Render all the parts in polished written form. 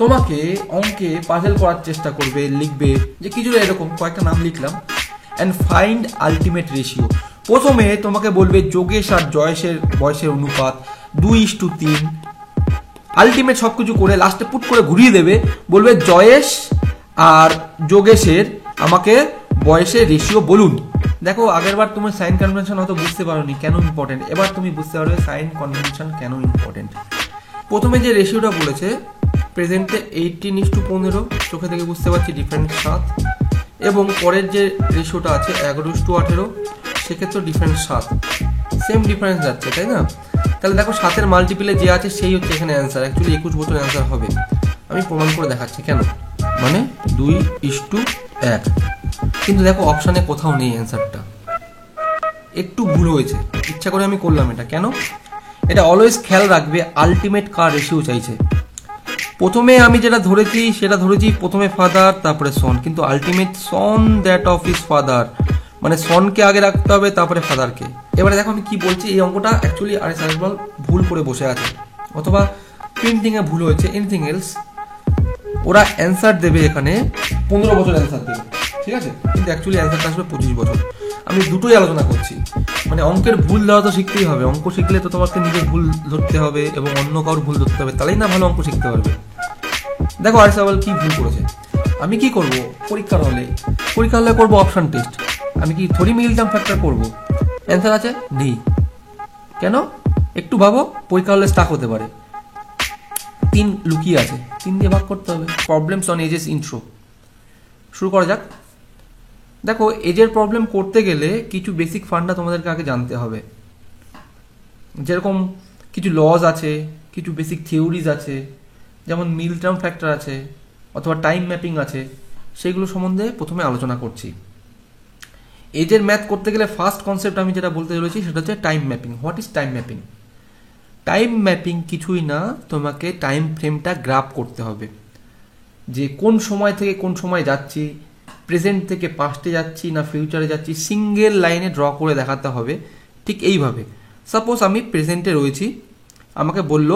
তোমাকে অঙ্কে পাজেল করার চেষ্টা করবে, লিখবে যে কিছুটা এরকম কয়েকটা নাম লিখলাম, অ্যান্ড ফাইন্ড আলটিমেট রেশিও। প্রথমে তোমাকে বলবে যোগেশ আর জয়েশের বয়সের অনুপাত 2:3। আলটিমেট সব কিছু করে লাস্টে পুট করে ঘুরিয়ে দেবে, বলবে জয়েশ আর যোগেশের আমাকে বয়সের রেশিও বলুন। দেখো আগের বার তুমি সাইন কনভেনশন হয়তো বুঝতে পারোনি কেন ইম্পর্টেন্ট, এবার তুমি বুঝতে পারবে সাইন কনভেনশন কেন ইম্পর্টেন্ট। প্রথমে যে রেশিওটা বলেছে প্রেজেন্টে 18:15, চোখে থেকে বুঝতে পারছি ডিফারেন্স 7, এবং পরের যে রেশিওটা আছে 11:18, সেক্ষেত্রে ডিফারেন্স 7, সেম ডিফারেন্স যাচ্ছে, তাই না? তাহলে দেখো 7-এর মাল্টিপলে যে আছে সেই হচ্ছে এখানে অ্যান্সার। অ্যাকচুয়ালি 21 বছর অ্যান্সার হবে, আমি প্রমাণ করে দেখাচ্ছি কেন। মানে 2:1, কিন্তু দেখো অপশানে কোথাও নেই অ্যান্সারটা, একটু ভুল হয়েছে, ইচ্ছা করে আমি করলাম এটা। কেন? এটা অলওয়েজ খেয়াল রাখবে আলটিমেট কার রেশিও চাইছে। প্রথমে আমি যেটা ধরেছি সেটা ধরেছি প্রথমে ফাদার তারপরে সন, কিন্তু ultimate Son that of his father, মানে সনকে আগে রাখতে হবে তারপরে ফাদারকে। এবারে দেখো আমি কি বলছি, এই অঙ্কটা অ্যাকচুয়ালি আর এস ভুল করে বসে আছে, অথবা প্রিন্টিংয়ে ভুল হয়েছে, এনিথিং এলস। ওরা অ্যান্সার দেবে এখানে 15 বছর অ্যান্সার দেবে, ঠিক আছে, কিন্তু অ্যাকচুয়ালি অ্যান্সারটা আসবে 25 বছর। আমি দুটোই আলোচনা করছি, মানে অঙ্কের ভুল দেওয়া তো শিখতেই হবে। অঙ্ক শিখলে তো তোমাকে নিজের ভুল ধরতে হবে এবং অন্য কারোর ভুল ধরতে হবে, তাহলেই না ভালো অঙ্ক শিখতে পারবে। দেখো আর সওয়াল কি ভুল করেছে। আমি কি করব, পরীক্ষার হলে করবো অপশন টেস্ট। আমি কি থরি মিডল টার্ম ফ্যাক্টর করবো? অ্যান্সার আছে নেই। কেন? একটু ভাবো, পরীক্ষা হলে স্টাক হতে পারে। 3 লুকিয়ে আছে, 3 দিয়ে ভাগ করতে হবে। প্রবলেমস অন এজেস ইন্ট্রো শুরু করা যাক। দেখো এজের প্রবলেম করতে গেলে কিছু বেসিক ফান্ডা তোমাদেরকে আগে জানতে হবে, যেরকম কিছু লজ আছে, কিছু বেসিক থিওরিজ আছে, যেমন মিডল টার্ম ফ্যাক্টর আছে অথবা টাইম ম্যাপিং আছে, সেগুলো সম্বন্ধে প্রথমে আলোচনা করছি। এজের ম্যাথ করতে গেলে ফার্স্ট কনসেপ্ট আমি যেটা বলতে চলেছি সেটা হচ্ছে time mapping. What is time mapping? Time mapping কিছুই না, তোমাকে টাইম ফ্রেমটা গ্রাফ করতে হবে, যে কোন সময় থেকে কোন সময় যাচ্ছি, প্রেজেন্ট থেকে পাস্টে যাচ্ছি না ফিউচারে যাচ্ছি, সিঙ্গেল লাইনে ড্র করে দেখাতে হবে। ঠিক এইভাবে সাপোজ আমি প্রেজেন্টে রয়েছি, আমাকে বলল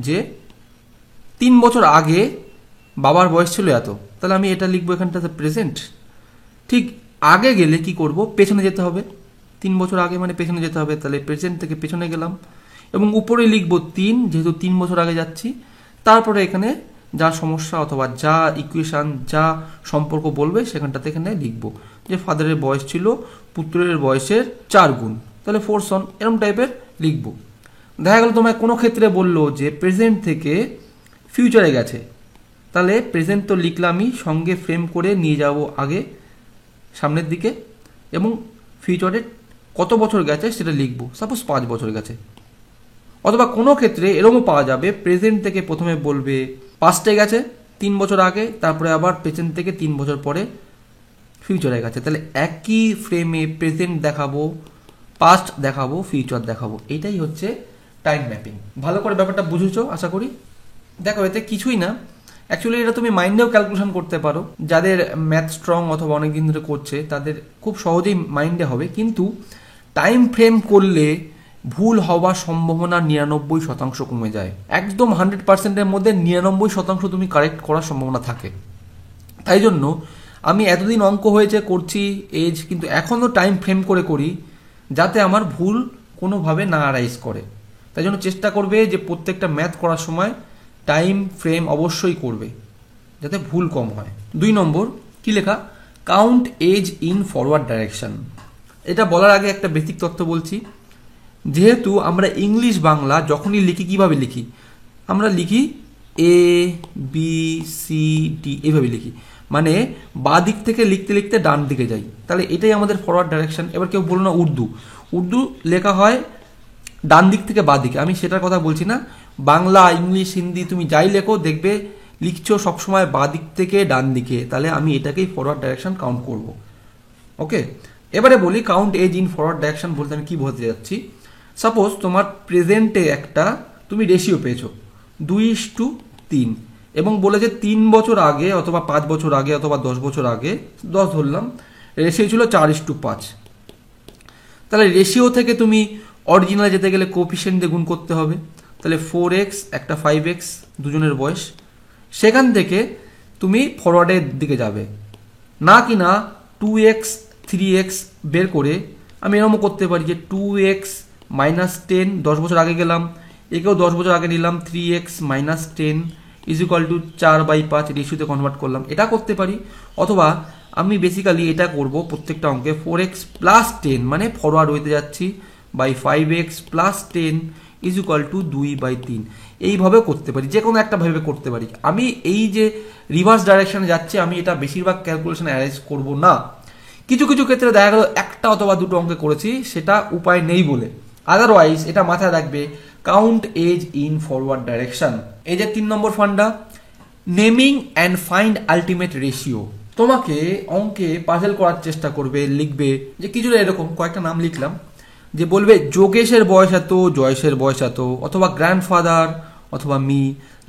যে 3 বছর আগে বাবার বয়স ছিল এত, তাহলে আমি এটা লিখবো এখানটাতে প্রেজেন্ট। ঠিক আগে গেলে কি করব, পেছনে যেতে হবে। 3 বছর আগে মানে পেছনে যেতে হবে, তাহলে প্রেজেন্ট থেকে পেছনে গেলাম, এবং উপরে লিখবো 3, যেহেতু 3 বছর আগে যাচ্ছি। তারপরে এখানে যা সমস্যা অথবা যা ইকুয়েশন যা সম্পর্ক বলবে সেখানটাতে এখানে লিখবো যে ফাদারের বয়স ছিল পুত্রের বয়সের 4 গুণ, তাহলে 4 সন, এরকম টাইপের লিখবো। দেখা গেল তোমায় কোনো ক্ষেত্রে বললো যে প্রেজেন্ট থেকে ফিউচারে গেছে, তাহলে প্রেজেন্ট তো লিখলামই, সঙ্গে ফ্রেম করে নিয়ে যাব আগে সামনের দিকে, এবং ফিউচারে কত বছর গেছে সেটা লিখবো, সাপোজ 5 বছর গেছে। অথবা কোনো ক্ষেত্রে এরকমও পাওয়া যাবে, প্রেজেন্ট থেকে প্রথমে বলবে পাস্টে গেছে 3 বছর আগে, তারপরে আবার প্রেজেন্ট থেকে 3 বছর পরে ফিউচারে গেছে, তাহলে একই ফ্রেমে প্রেজেন্ট দেখাবো, পাস্ট দেখাবো, ফিউচার দেখাবো। এইটাই হচ্ছে টাইম ম্যাপিং। ভালো করে ব্যাপারটা বুঝেছো আশা করি। দেখো এতে কিছুই না, অ্যাকচুয়ালি এটা তুমি মাইন্ডেও ক্যালকুলেশন করতে পারো। যাদের ম্যাথ স্ট্রং অথবা অনেকদিন ধরে করছে তাদের খুব সহজেই মাইন্ডে হবে, কিন্তু টাইম ফ্রেম করলে ভুল হওয়ার সম্ভাবনা 99% কমে যায়। একদম 100%-এর মধ্যে 99% তুমি কারেক্ট করার সম্ভাবনা থাকে। তাই জন্য আমি এতদিন অঙ্ক হয়েছে করছি এজ, কিন্তু এখনও টাইম ফ্রেম করে করি যাতে আমার ভুল কোনোভাবে না আরাইজ করে। তাই জন্য চেষ্টা করবে যে প্রত্যেকটা ম্যাথ করার সময় টাইম ফ্রেম অবশ্যই করবে যাতে ভুল কম হয়। 2 নম্বর কি লেখা, count age in forward direction. এটা বলার আগে একটা বেসিক তথ্য বলছি। যেহেতু আমরা ইংলিশ বাংলা যখনই লিখি কিভাবে লিখি, আমরা লিখি ABCD এইভাবে লিখি, মানে বাঁ দিক থেকে লিখতে লিখতে ডান দিকে যাই, তাহলে এটাই আমাদের ফরওয়ার্ড ডাইরেকশন। এবার কেউ বলো না উর্দু লেখা হয় ডান দিক থেকে বাঁ দিকে, আমি সেটার কথা বলছি না। বাংলা, ইংলিশ, হিন্দি তুমি যাই লেখো দেখবে লিখছো সবসময় বাঁ দিক থেকে ডান দিকে, তাহলে আমি এটাকেই ফরওয়ার্ড ডাইরেকশন কাউন্ট করব। ওকে, এবারে বলি count age in forward direction বলতে আমি কি বলতে যাচ্ছি। সাপোজ তোমার প্রেজেন্টে একটা তুমি রেশিও পেয়েছো 2:3, এবং বলেছে 3 বছর আগে অথবা 5 বছর আগে অথবা 10 বছর আগে, 10 ধরলাম, রেশিও ছিল 4:5। তাহলে রেশিও থেকে তুমি অরিজিনালে যেতে গেলে কোএফিসিয়েন্ট দিয়ে গুণ করতে হবে, তাহলে 4x একটা 5x দুজনের বয়স, সেখান থেকে তুমি ফরওয়ার্ডের দিকে যাবে, না কি না 2x 3x বের করে আমি এরকমও করতে পারি যে 2x -10, 10 বছর আগে গেলাম, একেও 10 বছর আগে নিলাম, 3x -10 = 4/5 রেশিওতে কনভার্ট করলাম, এটা করতে পারি। অথবা আমি বেসিক্যালি এটা করব প্রত্যেকটা অঙ্কে 4x + 10 মানে ফরওয়ার্ড হইতে যাচ্ছি বাই 5x + 10 = 2/3, এইভাবে করতে পারি, যে কোনো একটা ভাবে করতে পারি। আমি এই যে রিভার্স ডাইরেকশনে যাচ্ছে আমি এটা বেশিরভাগ ক্যালকুলেশন অ্যারেঞ্জ করব না। কিছু কিছু ক্ষেত্রে দেখা গেল একটা অথবা দুটো অঙ্কে করেছি, সেটা উপায় নেই বলে। আদারওয়াইজ এটা মাথায় রাখবে, count age in forward direction. এই যে 3 নম্বর ফান্ডা, naming and find ultimate ratio. তোমাকে অঙ্কে পাজেল করার চেষ্টা করবে, লিখবে যে কিছুটা এরকম কয়েকটা নাম লিখলাম, যে বলবে যোগেশের বয়স এত, জয়েশের বয়স এত, অথবা গ্র্যান্ডফাদার অথবা মি,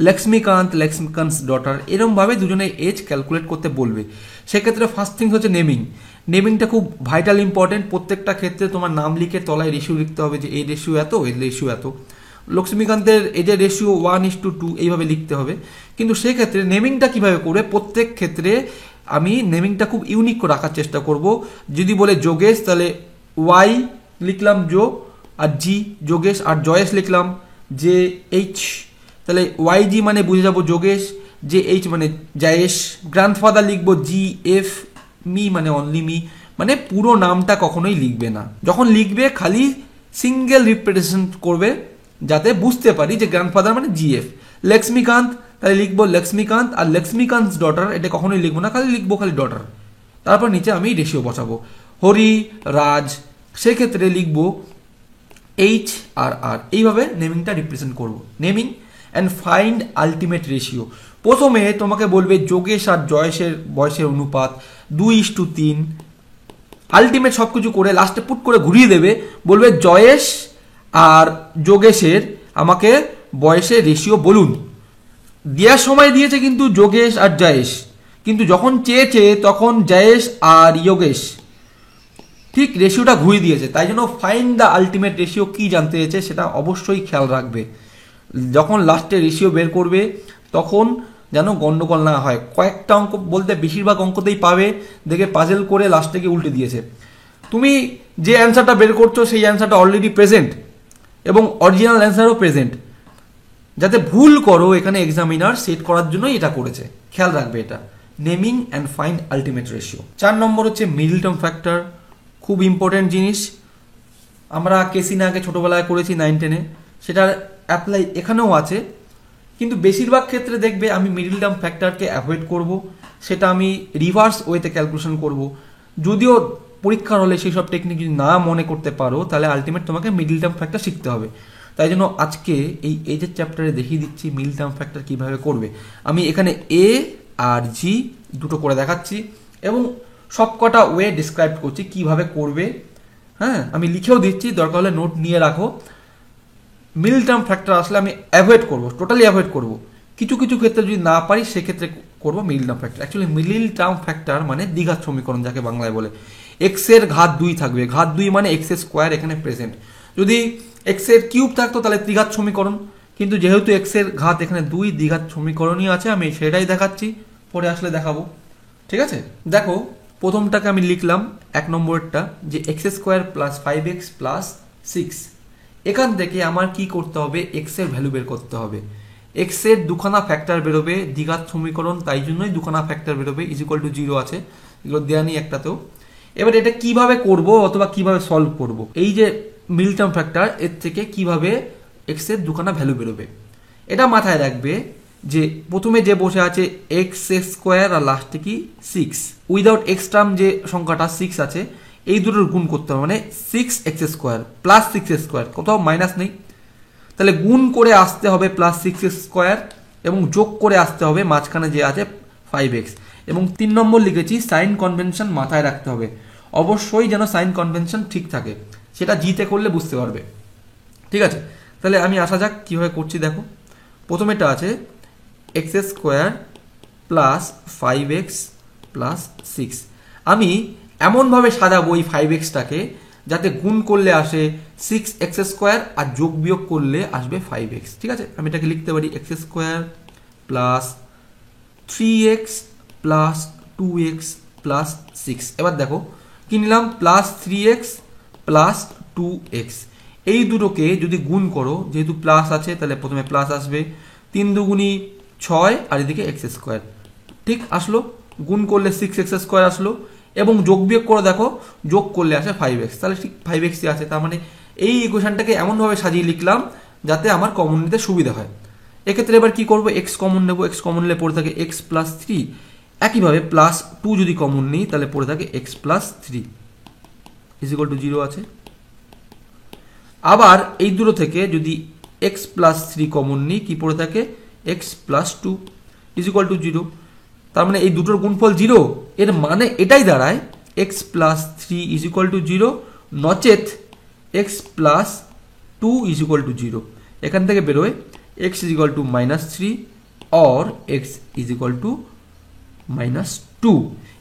লক্ষ্মীকান্ত's ডটার, এরকমভাবে দুজনের এজ ক্যালকুলেট করতে বলবে। সেক্ষেত্রে ফার্স্ট থিংস হচ্ছে নেমিং। নেমিংটা খুব ভাইটাল ইম্পর্টেন্ট। প্রত্যেকটা ক্ষেত্রে তোমার নাম লিখে তলায় রেশিও লিখতে হবে, যে এই রেশিও এত, এই রেশিও এত। লক্ষ্মীকান্তের এজের রেশিও 1:2 এইভাবে লিখতে হবে। কিন্তু সেক্ষেত্রে নেমিংটা কিভাবে করবে, প্রত্যেক ক্ষেত্রে আমি নেমিংটা খুব ইউনিক করে রাখার চেষ্টা করব। যদি বলে যোগেশ তাহলে ওয়াই লিখলাম জো আর জি যোগেশ, আর জয়েশ লিখলাম যে এইচ, তাহলে ওয়াই জি মানে বুঝে যাবো যোগেশ, যে এইচ মানে জায়েশ। গ্র্যান্ডফাদার লিখবো জি এফ, মি মানে অনলি মি, মানে পুরো নামটা কখনোই লিখবে না। যখন লিখবে খালি সিঙ্গেল রিপ্রেজেন্টেশন করবে, যাতে বুঝতে পারি যে গ্র্যান্ডফাদার মানে জি এফ। লক্ষ্মীকান্ত তাহলে লিখবো লক্ষ্মীকান্ত, আর লক্ষ্মীকান্ত's ডটার এটা কখনোই লিখবো না, খালি লিখবো খালি ডটার। তারপর নিচে আমি রেশিও বসাবো। হরি রাজ, সেক্ষেত্রে লিখবো এইচ আর আর, এইভাবে নেমিংটা রিপ্রেজেন্ট করব। Naming and find ultimate ratio. প্রথমে তোমাকে বলবে যোগেশ আর জয়েশের বয়সের অনুপাত 2:3। আলটিমেট সব কিছু করে লাস্টে পুট করে ঘুরিয়ে দেবে, বলবে জয়েশ আর যোগেশের আমাকে বয়সের রেশিও বলুন। দেওয়ার সময় দিয়েছে কিন্তু যোগেশ আর জয়েশ, কিন্তু যখন চেয়েছে তখন জয়েশ আর যোগেশ ঠিক রেশিওটা ঘুরিয়ে দিয়েছে। তাই জন্য ফাইন্ড দ্য আলটিমেট রেশিও কি জানতে চেয়েছে সেটা অবশ্যই খেয়াল রাখবে। যখন লাস্টে রেশিও বের করবে তখন যেন গন্ডগোল না হয়। কয়েকটা অঙ্ক বলতে বেশিরভাগ অঙ্কতেই পাবে দেখে পাজেল করে লাস্টে গিয়ে উল্টে দিয়েছে। তুমি যে অ্যান্সারটা বের করছো সেই অ্যান্সারটা অলরেডি প্রেজেন্ট এবং অরিজিনাল অ্যান্সারও প্রেজেন্ট, যাতে ভুল করো এখানে এক্সামিনার সেট করার জন্যই এটা করেছে। খেয়াল রাখবে এটা, naming and find ultimate ratio. 4 নম্বর হচ্ছে মিডল টার্ম ফ্যাক্টর, খুব ইম্পর্টেন্ট জিনিস। আমরা কেসিনাকে ছোটবেলায় করেছি 9-10-এ, সেটার অ্যাপ্লাই এখানেও আছে, কিন্তু বেশিরভাগ ক্ষেত্রে দেখবে আমি মিডল টার্ম ফ্যাক্টরকে অ্যাভয়েড করব, সেটা আমি রিভার্স ওয়েতে ক্যালকুলেশন করব। যদিও পরীক্ষার হলে সেই সব টেকনিক যদি না মনে করতে পারো তাহলে আলটিমেট তোমাকে মিডল টার্ম ফ্যাক্টর শিখতে হবে। তাই জন্য আজকে এই এজের চ্যাপ্টারে দেখিয়ে দিচ্ছি মিডল টার্ম ফ্যাক্টর কীভাবে করবে। আমি এখানে এ আর জি দুটো করে দেখাচ্ছি এবং সবকটা ওয়ে ডিসক্রাইব করছি কিভাবে করবে। হ্যাঁ, আমি লিখেও দিচ্ছি, দরকার হলে নোট নিয়ে রাখো। মিডল টার্ম ফ্যাক্টর আসলে আমি অ্যাভয়েড করবো, টোটালি অ্যাভয়েড করবো। কিছু কিছু ক্ষেত্রে যদি না পারি সেক্ষেত্রে করবো middle term factor. Actually middle term factor মানে দ্বিঘাত সমীকরণ, যাকে বাংলায় বলে। এক্স এর ঘাত 2 থাকবে, ঘাত 2 মানে এক্স স্কোয়ার এখানে প্রেজেন্ট। যদি এক্স এর কিউব থাকতো তাহলে ত্রিঘাত সমীকরণ, কিন্তু যেহেতু এক্স এর ঘাত এখানে 2, দ্বিঘাত সমীকরণই আছে, আমি সেটাই দেখাচ্ছি, পরে আসলে দেখাবো। ঠিক আছে, দেখো প্রথমটাকে আমি লিখলাম 1 নম্বরটা, যে x square plus 5x plus 6। এখান থেকে আমার কি করতে হবে, এক্স এর ভ্যালু বের করতে হবে। এক্স এর দুখানা ফ্যাক্টর বেরোবে, দ্বিঘাত সমীকরণ তাই জন্যই দুখানা ফ্যাক্টর বেরোবে, = 0 আছে, এগুলো দেওয়া নেই একটাতেও। এবার এটা কিভাবে করব অথবা কিভাবে সলভ করব, এই যে মিডল টার্ম ফ্যাক্টর এর থেকে কিভাবে এক্স এর দুখানা ভ্যালু বেরোবে এটা মাথায় রাখবে। যে প্রথমে যে বসে আছে এক্স স্কোয়ার আর লাস্টে কি 6, উইদাউট এক্স টার্ম যে সংখ্যাটা 6 আছে এই দুটোর গুণ করতে হবে, মানে 6x square plus 6x square, কোথাও মাইনাস নেই, তাহলে গুণ করে আসতে হবে প্লাস 6x স্কোয়ার এবং যোগ করে আসতে হবে মাঝখানে যে আছে 5x। এবং 3 নম্বর লিখেছি সাইন কনভেনশন মাথায় রাখতে হবে, অবশ্যই যেন সাইন কনভেনশন ঠিক থাকে, সেটা জিতে করলে বুঝতে পারবে। ঠিক আছে, তাহলে আমি আসা যাক কীভাবে করছি। দেখো প্রথমেটা আছে x square plus 5x plus 6। আমি এমনভাবে সাজাবো এই 5xটাকে যাতে গুণ করলে আসে 6x স্কোয়ার আর যোগ বিয়োগ করলে আসবে 5x। ঠিক আছে, আমি এটাকে লিখতে পারি x square plus 3x plus 2x plus 6। এবার দেখো কি নিলাম, প্লাস 3x প্লাস 2x। এই দুটোকে যদি গুণ করো, যেহেতু প্লাস আছে তাহলে প্রথমে প্লাস আসবে, 3 দুগুণী 6 আর এদিকে এক্স স্কোয়ার, ঠিক আসলো। গুণ করলে 6x স্কোয়ার আসলো, এবং যোগ বিয়োগ করে দেখো, যোগ করলে আসে 5x, তাহলে ঠিক 5x আছে। তার মানে এই ইকুয়েশনটাকে এমনভাবে সাজিয়ে লিখলাম যাতে আমার কমন নিতে সুবিধা হয়। এক্ষেত্রে এবার কি করবো, এক্স কমন নেবো, এক্স কমন নিলে পড়ে থাকে এক্স প্লাস 3। একইভাবে প্লাস 2 যদি কমন নিই তাহলে পড়ে থাকে x plus 3 is equal to 0 আছে। আবার এই দুটো থেকে যদি এক্স প্লাস 3 কমন নিই, কি পড়ে থাকে x plus 2 is equal to 0। তার মানে এই দুটোর গুণফল 0, এর মানে এটাই দাঁড়ায় x plus 3 is equal to 0, নচেত x plus 2 is equal to 0। এখান থেকে বেরোয় x is equal two -3 or x is equal two -2।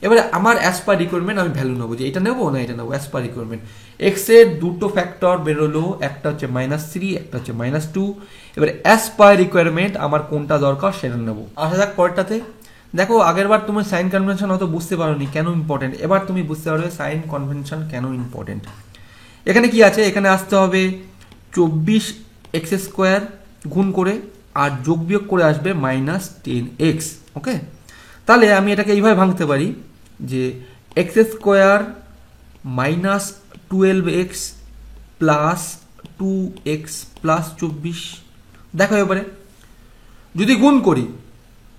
এবারে আমার অ্যাজ পার রিকোয়ারমেন্ট আমি ভ্যালু নেবো, যে এটা নেবো না এটা নেবো, অ্যাজ পার রিকোয়ারমেন্ট। এক্স এর দুটো ফ্যাক্টর বেরোলো, একটা হচ্ছে -3, একটা হচ্ছে -2। এবারে অ্যাজ পার রিকোয়ারমেন্ট আমার কোনটা দরকার সেটা নেবো। আসা যাক পরেরটাতে। দেখো আগের বার তুমি সাইন কনভেনশন হয়তো বুঝতে পারোনি কেন ইম্পর্টেন্ট, এবার তুমি বুঝতে পারবে সাইন কনভেনশন কেন ইম্পর্টেন্ট। এখানে কি আছে, এখানে আসতে হবে 24x স্কোয়ার গুণ করে, আর যোগ বিয়োগ করে আসবে -10x। ওকে, তাহলে আমি এটাকে এইভাবে ভাঙতে পারি যে x square -12x plus 2x plus 24। দেখো এবারে যদি গুণ করি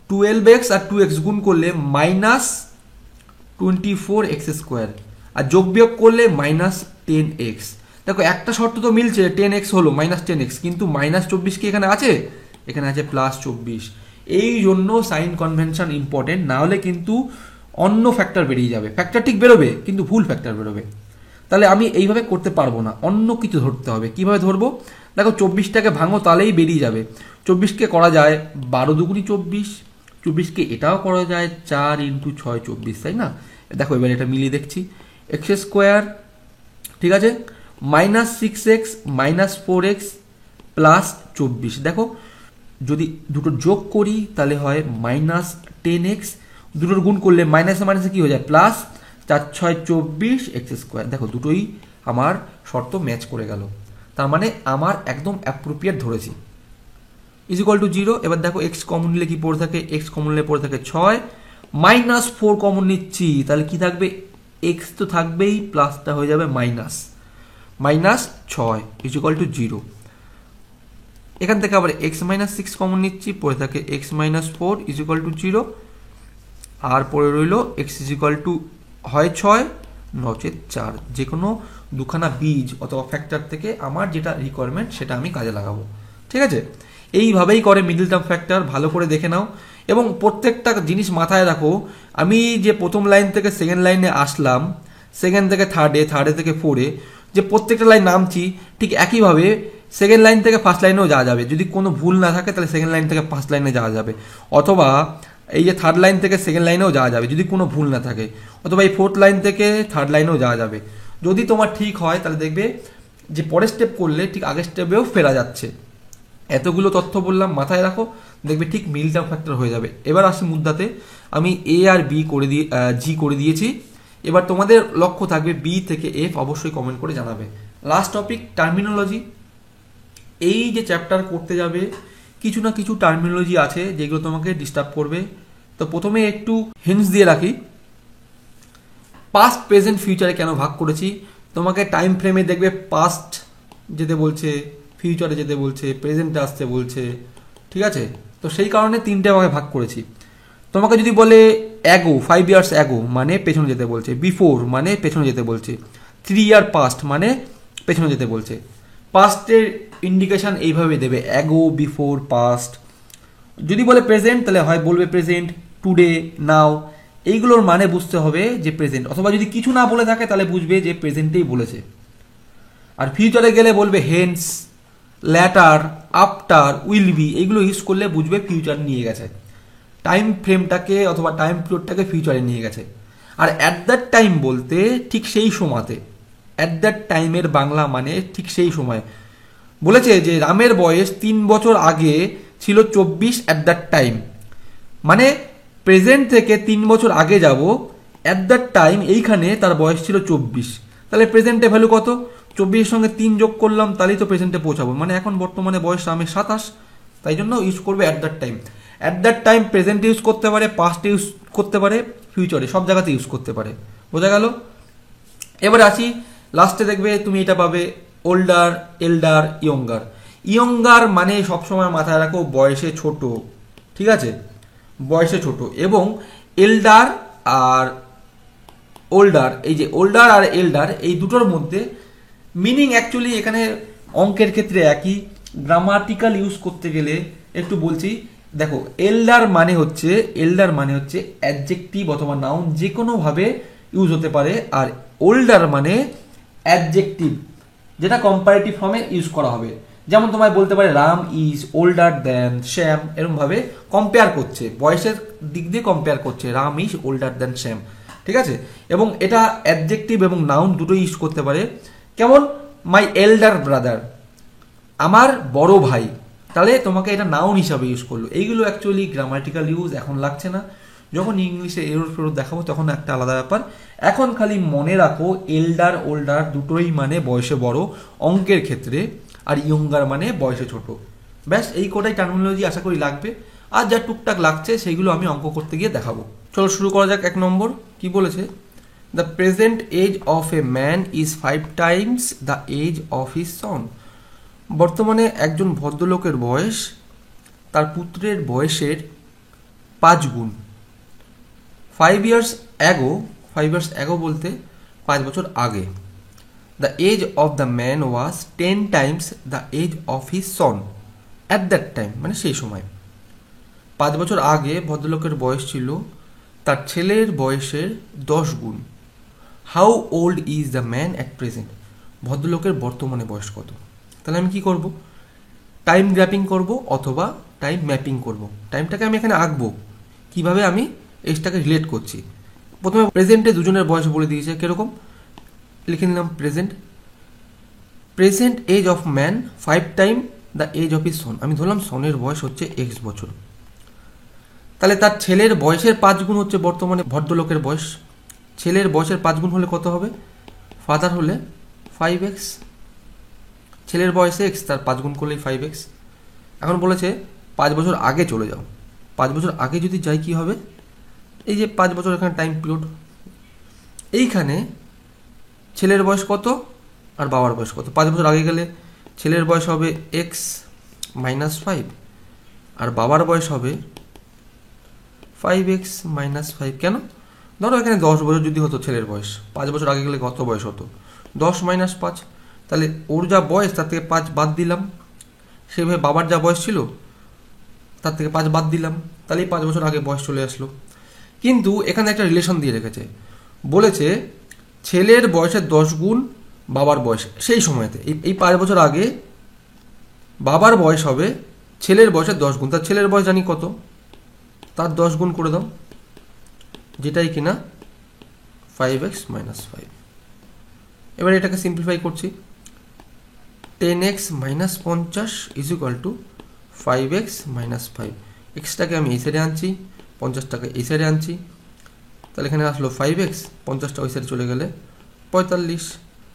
12x আর 2x গুণ করলে -24x স্কোয়ার, আর যোগ বিয়োগ করলে -10x। দেখো একটা শর্ত তো মিলছে, 10x হলো -10x, কিন্তু -24 কি এখানে আছে, এখানে আছে +24। এই জন্য সাইন কনভেনশন ইম্পর্টেন্ট, না হলে কিন্তু অন্য ফ্যাক্টর বেরিয়ে যাবে। ফ্যাক্টর ঠিক বেরোবে কিন্তু ভুল ফ্যাক্টর বেরোবে, তাহলে আমি এইভাবে করতে পারবো না, অন্য কিছু ধরতে হবে। কিভাবে ধরবো, দেখো 24টাকে ভাঙো তাহলেই বেরিয়ে যাবে। 24কে করা যায় 12 দুগুণী 24, 24কে এটাও করা যায় 4 × 6 24, তাই না? দেখো এবার এটা মিলিয়ে দেখছি, এক্স স্কোয়ার ঠিক আছে -6x -4x প্লাস 24। দেখো যদি দুটো যোগ করি তাহলে হয় -10x, দুটোর গুণ করলে মাইনাসে মাইনাসে কি হয়ে যায় প্লাস, 4 6 24 এক্স স্কোয়ার। দেখো দুটোই আমার শর্ত ম্যাচ করে গেল, তার মানে আমার একদম অ্যাপ্রোপ্রিয়েট ধরেছি। Is equal to 0। এবার দেখো এক্স কমন নিলে কি পড়ে থাকে, এক্স কমন নিলে পড়ে থাকে 6, -4 কমন নিচ্ছি তাহলে কি থাকবে, এক্স তো থাকবেই, প্লাসটা হয়ে যাবে -6 ইজ ইকুয়াল টু 0। এখান থেকে আবার x -6 কমন নিচ্ছি, পড়ে থাকে x -4 ইজ ইকুয়াল টু 0, আর পড়ে রইল x ইজ ইকুয়াল টু হয় 6 নচেত 4। যে কোনো দুখানা বীজ অথবা ফ্যাক্টর থেকে আমার যেটা রিকোয়ারমেন্ট সেটা আমি কাজে লাগাবো। ঠিক আছে, এইভাবেই করে মিডল টার্ম ফ্যাক্টর, ভালো করে দেখে নাও এবং প্রত্যেকটা জিনিস মাথায় রাখো। আমি যে প্রথম লাইন থেকে সেকেন্ড লাইনে আসলাম, সেকেন্ড থেকে থার্ডে, থার্ডে থেকে ফোরে, যে প্রত্যেকটা লাইন নামছি, ঠিক একইভাবে সেকেন্ড লাইন থেকে ফার্স্ট লাইনেও যাওয়া যাবে। যদি কোনো ভুল না থাকে তাহলে সেকেন্ড লাইন থেকে ফার্স্ট লাইনে যাওয়া যাবে, অথবা এই যে থার্ড লাইন থেকে সেকেন্ড লাইনেও যাওয়া যাবে যদি কোনো ভুল না থাকে, অথবা এই ফোর্থ লাইন থেকে থার্ড লাইনেও যাওয়া যাবে। যদি তোমার ঠিক হয় তাহলে দেখবে যে পরের স্টেপ করলে ঠিক আগের স্টেপেও ফেরা যাচ্ছে। এতগুলো তথ্য বললাম, মাথায় রাখো, দেখবে ঠিক মিল টার্ম ফ্যাক্টর হয়ে যাবে। এবার আসি মুদ্রাতে, আমি এ আর বি করে দিয়ে জি করে দিয়েছি। এবার তোমাদের লক্ষ্য থাকবে বি থেকে এফ, অবশ্যই কমেন্ট করে জানাবে। Last topic terminology. এই যে চ্যাপ্টার করতে যাবে কিছু না কিছু টার্মিনোলজি আছে যেগুলো তোমাকে ডিস্টার্ব করবে। তো প্রথমে একটু হিন্টস দিয়ে রাখি, পাস্ট প্রেজেন্ট ফিউচারে কেন ভাগ করেছি। তোমাকে টাইম ফ্রেমে দেখবে পাস্ট যেতে বলছে, ফিউচারে যেতে বলছে, প্রেজেন্টে আসতে বলছে, ঠিক আছে? তো সেই কারণে তিনটে ভাগে ভাগ করেছি। তোমাকে যদি বলে অ্যাগো, 5 ইয়ার্স অ্যাগো মানে পেছনে যেতে বলছে, বিফোর মানে পেছনে যেতে বলছে, 3 ইয়ার পাস্ট মানে পেছনে যেতে বলছে। পাস্টের ইন্ডিকেশন এইভাবে দেবে, অ্যাগো, বিফোর, পাস্ট। যদি বলে প্রেজেন্ট তাহলে হয় বলবে প্রেজেন্ট, টুডে, নাও, এইগুলোর মানে বুঝতে হবে যে প্রেজেন্ট, অথবা যদি কিছু না বলে থাকে তাহলে বুঝবে যে প্রেজেন্টেই বলেছে। আর ফিউচারে গেলে বলবে hence, later, after, will be, এইগুলো ইউজ করলে বুঝবে ফিউচার নিয়ে গেছে, টাইম ফ্রেমটাকে অথবা টাইম পিরিয়ডটাকে ফিউচারে নিয়ে গেছে। আর অ্যাট দ্যাট টাইম বলতে ঠিক সেই সময়তে, অ্যাট দ্যাট টাইমের বাংলা মানে ঠিক সেই সময়। বলেছে যে রামের বয়স 3 বছর আগে ছিল 24 অ্যাট দ্যাট টাইম, মানে প্রেজেন্ট থেকে 3 বছর আগে যাব, অ্যাট দ্যাট টাইম এইখানে তার বয়স ছিল 24, তাহলে প্রেজেন্টে ভ্যালু কত? 24 সঙ্গে 3 যোগ করলাম, তাহলেই তো প্রেজেন্টে পৌঁছাবো, মানে এখন বর্তমানে বয়স আমি 27, তাই জন্য ইউজ করবে at that time. At that time প্রেজেন্টে ইউজ করতে পারে, পাস্টে ইউজ করতে পারে, ফিউচারে, সব জায়গাতে ইউজ করতে পারে। বোঝা গেল? এবারে আসি লাস্টে, দেখবে তুমি এটা পাবে ওল্ডার, এল্ডার, ইয়ঙ্গার। ইয়ঙ্গার মানে সবসময় মাথায় রাখো বয়সে ছোট, ঠিক আছে, বয়সে ছোট। এবং এল্ডার আর ওল্ডার, এই যে ওল্ডার আর এল্ডার এই দুটোর মধ্যে মিনিং অ্যাকচুয়ালি এখানে অঙ্কের ক্ষেত্রে একই, গ্রামাটিক্যাল ইউজ করতে গেলে একটু বলছি। দেখো, এল্ডার মানে হচ্ছে অ্যাডজেক্টিভ অথবা নাউন, যে কোনোভাবে ইউজ হতে পারে। আর ওল্ডার মানে অ্যাডজেক্টিভ, যেটা কম্পারেটিভ ফর্মে ইউজ করা হবে। যেমন তোমায় বলতে পারে রাম ইজ ওল্ডার দ্যান শ্যাম, এরকম ভাবে কম্পেয়ার করছে, বয়সের দিক দিয়ে কম্পেয়ার করছে, রাম ইজ ওল্ডার দ্যান শ্যাম, ঠিক আছে। এবং এটা অ্যাডজেক্টিভ এবং নাউন দুটোই ইউজ করতে পারে। কেমন? মাই এল্ডার ব্রাদার, আমার বড় ভাই, তাহলে তোমাকে এটা নাউন হিসাবে ইউজ করলো। এইগুলো অ্যাকচুয়ালি গ্রামাটিক্যাল ইউজ, এখন লাগছে না, যখন ইংলিশে এরর ফেরত দেখাবো তখন একটা আলাদা ব্যাপার। এখন খালি মনে রাখো এল্ডার ওল্ডার দুটোই মানে বয়সে বড় অঙ্কের ক্ষেত্রে, আর ইয়ঙ্গার মানে বয়সে ছোট। ব্যাস এই কোটাই টার্মিনোলজি আশা করি লাগবে। আর যা টুকটাক লাগছে সেইগুলো আমি অঙ্ক করতে গিয়ে দেখাবো। চলো শুরু করা যাক। 1 নম্বর কি বলেছে? The present age of a man is 5 times the age of his son. বর্তমানে একজন ভদ্রলোকের বয়স তার পুত্রের বয়সের 5 গুণ। 5 years ago, 5 years ago বলতে 5 বছর আগে। The age of the man was 10 times the age of his son at that time, মানে সেই সময়। 5 বছর আগে ভদ্রলোকের বয়স ছিল তার ছেলের বয়সের 10 গুণ। How old is the man at present? ভদ্রলোকের বর্তমানে বয়স কত? তাহলে আমি কি করব? টাইম গ্র্যাপিং করব অথবা টাইম ম্যাপিং করব। টাইমটাকে আমি এখানে আঁকবো, কিভাবে আমি এজটাকে রিলেট করছি। প্রথমে প্রেজেন্টে দুজনের বয়স বলে দিয়েছে, কিরকম লিখে নিলাম present age of man 5 time the age of his son. আমি ধরলাম সনের বয়স হচ্ছে x বছর, তাহলে তার ছেলের বয়সের 5 গুণ হচ্ছে বর্তমানে ভদ্রলোকের বয়স। ছেলের বয়সের 5 গুণ হলে কত হবে? ফাদার হলে 5x, ছেলের বয়সে x, তার 5 গুণ করলেই 5x। এখন বলেছে 5 বছর আগে চলে যাও। 5 বছর আগে যদি যাই কি হবে? এই যে 5 বছর এখানে টাইম পিরিয়ড, এইখানে ছেলের বয়স কত আর বাবার বয়স কত? 5 বছর আগে গেলে ছেলের বয়স হবে x - 5 আর বাবার বয়স হবে 5x - 5। কেন? ধরো এখানে 10 বছর যদি হতো ছেলের বয়স, 5 বছর আগে গেলে কত বয়স হতো? 10 - 5, তাহলে ওর যা বয়স তার থেকে 5 বাদ দিলাম, সেভাবে বাবার যা বয়স ছিল তার থেকে 5 বাদ দিলাম, তাহলেই 5 বছর আগে বয়স চলে আসলো। কিন্তু এখানে একটা রিলেশন দিয়ে রেখেছে, বলেছে ছেলের বয়সের 10 গুণ বাবার বয়স সেই সময়তে। এই 5 বছর আগে বাবার বয়স হবে ছেলের বয়সের 10 গুণ। তার ছেলের বয়স জানি কত, তার 10 গুণ করে দাও, যেটাই কিনা 5x - 5। এবার এটাকে সিম্পলিফাই করছি, 10x - 50 is equal two 5x - 5। এক্সটাকে আমি এই সাইডে আনছি, 50টাকে এই সাইডে আনছি, তাহলে এখানে আসলো 5x, 50টা ওই সাইডে চলে গেলে 45।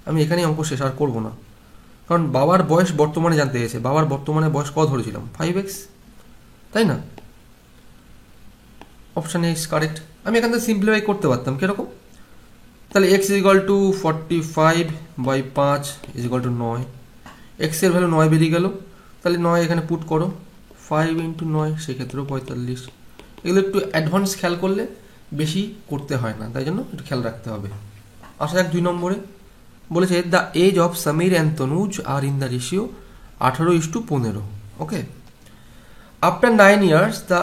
আমি এখানেই অঙ্ক শেষ, আর করবো না, কারণ বাবার বয়স বর্তমানে জানতে গেছে। বাবার বর্তমানে বয়স কত ধরেছিলাম? 5x, তাই না? Option A is correct. আমি এখান থেকে সিম্পলিফাই করতে পারতাম, কিরকম? তাহলে x is equal two 45/5 is equal two 9। x এর ভ্যালু 9 বেরিয়ে গেল, তাহলে 9 এখানে পুট করো, 5 × 9 সেক্ষেত্রেও 45। এগুলো একটু অ্যাডভান্স খেয়াল করলে বেশি করতে হয় না, তাই জন্য একটু খেয়াল রাখতে হবে। আসা যাক 2 নম্বরে, বলেছে the age of Samir and Tanuj are in the ratio 18:15। Okay, after 9 years the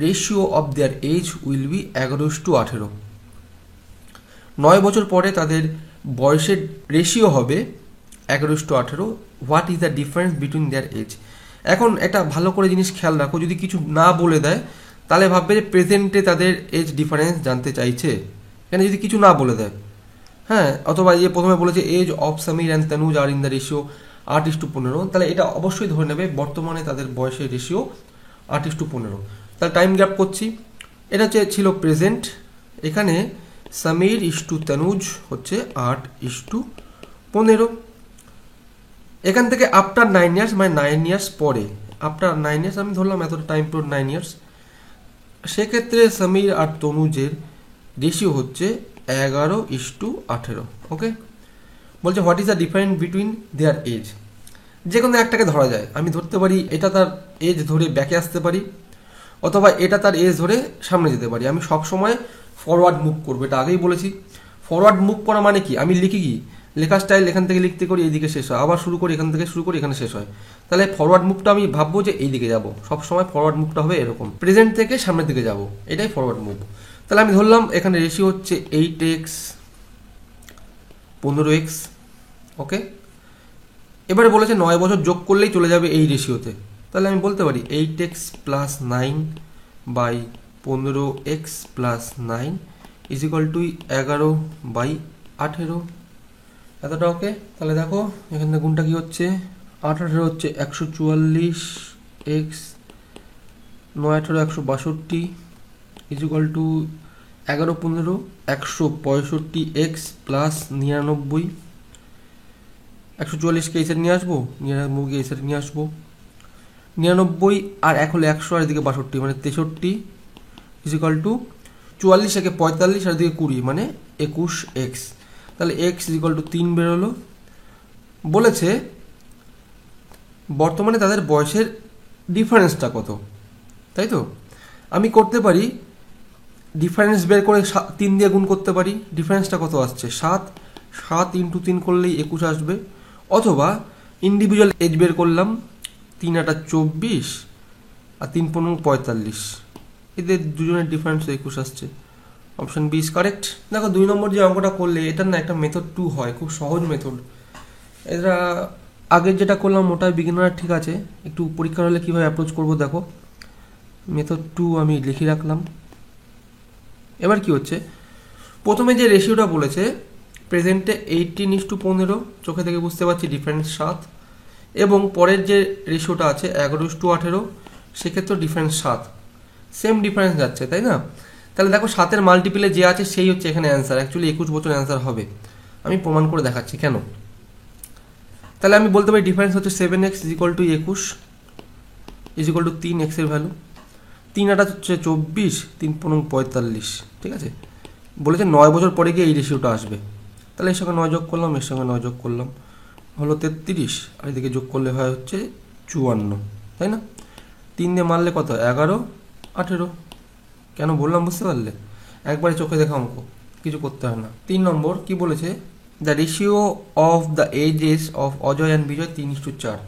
ratio of their age will be 11:18। 9 বছর পরে তাদের বয়সের রেশিও হবে 11:18। What is the difference between their age? এখন একটা ভালো করে জিনিস খেয়াল রাখো, যদি কিছু না বলে দেয় তাহলে ভাববে যে প্রেজেন্টে তাদের এজ ডিফারেন্স জানতে চাইছে। এখানে যদি কিছু না বলে দেয়, হ্যাঁ, অথবা যে প্রথমে বলেছে age of Samir and Tanuj are in the ratio 8:15, তাহলে এটা অবশ্যই ধরে নেবে বর্তমানে তাদের বয়সের রেশিও 8:15। তাহলে টাইম গ্যাপ করছি, এটা ছিল প্রেজেন্ট। এখানে সমীর ইস্টু তনুজ হচ্ছে 8:15। এখান থেকে আফটার 9 ইয়ার্স মানে 9 ইয়ার্স পরে, আফটার 9 ইয়ার্স আমি ধরলাম এত টাইম পর 9 ইয়ার্স, সেক্ষেত্রে সমীর আর তনুজের রেশিও হচ্ছে 11:18। ওকে, বলছে what is the difference between their age. যে কোনো একটাকে ধরা যায়, আমি ধরতে পারি এটা তার এজ ধরে ব্যাকে আসতে পারি, অথবা এটা তার এজ ধরে সামনে যেতে পারি। আমি সবসময় ফরওয়ার্ড মুভ করবো, এটা আগেই বলেছি। ফরওয়ার্ড মুভ করা মানে কি, আমি লিখি কি, লেখার স্টাইল এখান থেকে লিখতে করি এইদিকে শেষ হয়, আবার শুরু করি এখান থেকে শুরু করি এখানে শেষ হয়, তাহলে ফরওয়ার্ড মুভটা আমি ভাববো যে এই দিকে যাবো, সবসময় ফরওয়ার্ড মুভটা হবে এরকম, প্রেজেন্ট থেকে সামনের দিকে যাব, এটাই ফরওয়ার্ড মুভ। তাহলে আমি ধরলাম এখানে রেশিও হচ্ছে 8x 15x। ওকে, এবারে বলেছে 9 বছর যোগ করলেই চলে যাবে এই রেশিওতে, তাহলে আমি বলতে পারি 8x + 9/15x + 9 = 11/18। এতটা ওকে। তাহলে দেখো এখান থেকে গুণটা কি হচ্ছে, 8 হচ্ছে 144x, 9 162 = 11 165x + 99। 144কে এই সাইড নিয়ে আসবো, 99কে এই সাইড নিয়ে আসবো, 99 আর 1 হলো 100 আর এদিকে 62 মানে 63 = 44 একে 45 আর এদিকে 20 মানে 21x। তাহলে x = 3 বেরোলো। বলেছে বর্তমানে তাদের বয়সের ডিফারেন্সটা কত, তাই তো আমি করতে পারি ডিফারেন্স বের করে 3 দিয়ে গুণ করতে পারি, ডিফারেন্সটা কত আসছে 7, 7 × 3 করলেই 21 আসবে, অথবা ইন্ডিভিজুয়াল এজ বের করলাম, 3 × 8 = 24 আর 3 × 15 = 45, এদের দুজনের ডিফারেন্স 21 আসছে। Option B is correct. দেখো 2 নম্বর যে অঙ্কটা করলে এটার না একটা মেথড 2 হয়, খুব সহজ মেথড। এটা আগের যেটা করলাম ওটাই বিগিনার ঠিক আছে, একটু পরীক্ষা হলে কীভাবে অ্যাপ্রোচ করবো দেখো। মেথড 2 আমি লিখে রাখলাম। এবার কি হচ্ছে, প্রথমে যে রেশিওটা বলেছে প্রেজেন্টে 18:15, চোখে থেকে বুঝতে পারছি ডিফারেন্স 7, এবং পরের যে রেশিওটা আছে 11:18, সেক্ষেত্রে ডিফারেন্স 7, সেম ডিফারেন্স যাচ্ছে, তাই না? তাহলে দেখো 7-এর মাল্টিপলে যে আছে সেই হচ্ছে এখানে অ্যান্সার, অ্যাকচুয়ালি 21 বছর অ্যান্সার হবে। আমি প্রমাণ করে দেখাচ্ছি কেন। তাহলে আমি বলতে পারি ডিফারেন্স হচ্ছে 7x = 21 = 3x এর ভ্যালু, 3 × 8 হচ্ছে 24, 3 × 15 = 45, ঠিক আছে। বলেছে 9 বছর পরে গিয়ে এই রেশিওটা আসবে, তাহলে এর সঙ্গে 9 যোগ করলাম, এর সঙ্গে 9 যোগ করলাম, হলো 33, আর এদিকে যোগ করলে হয় হচ্ছে 54, তাই না? 3 দিয়ে মারলে কত, 11, 18। কেন বললাম বুঝতে পারলে? একবারে চোখে দেখা অঙ্ক, কিছু করতে হয় না। 3 নম্বর কি বলেছে, the ratio of the ages of Ajay and Vijay 3:4।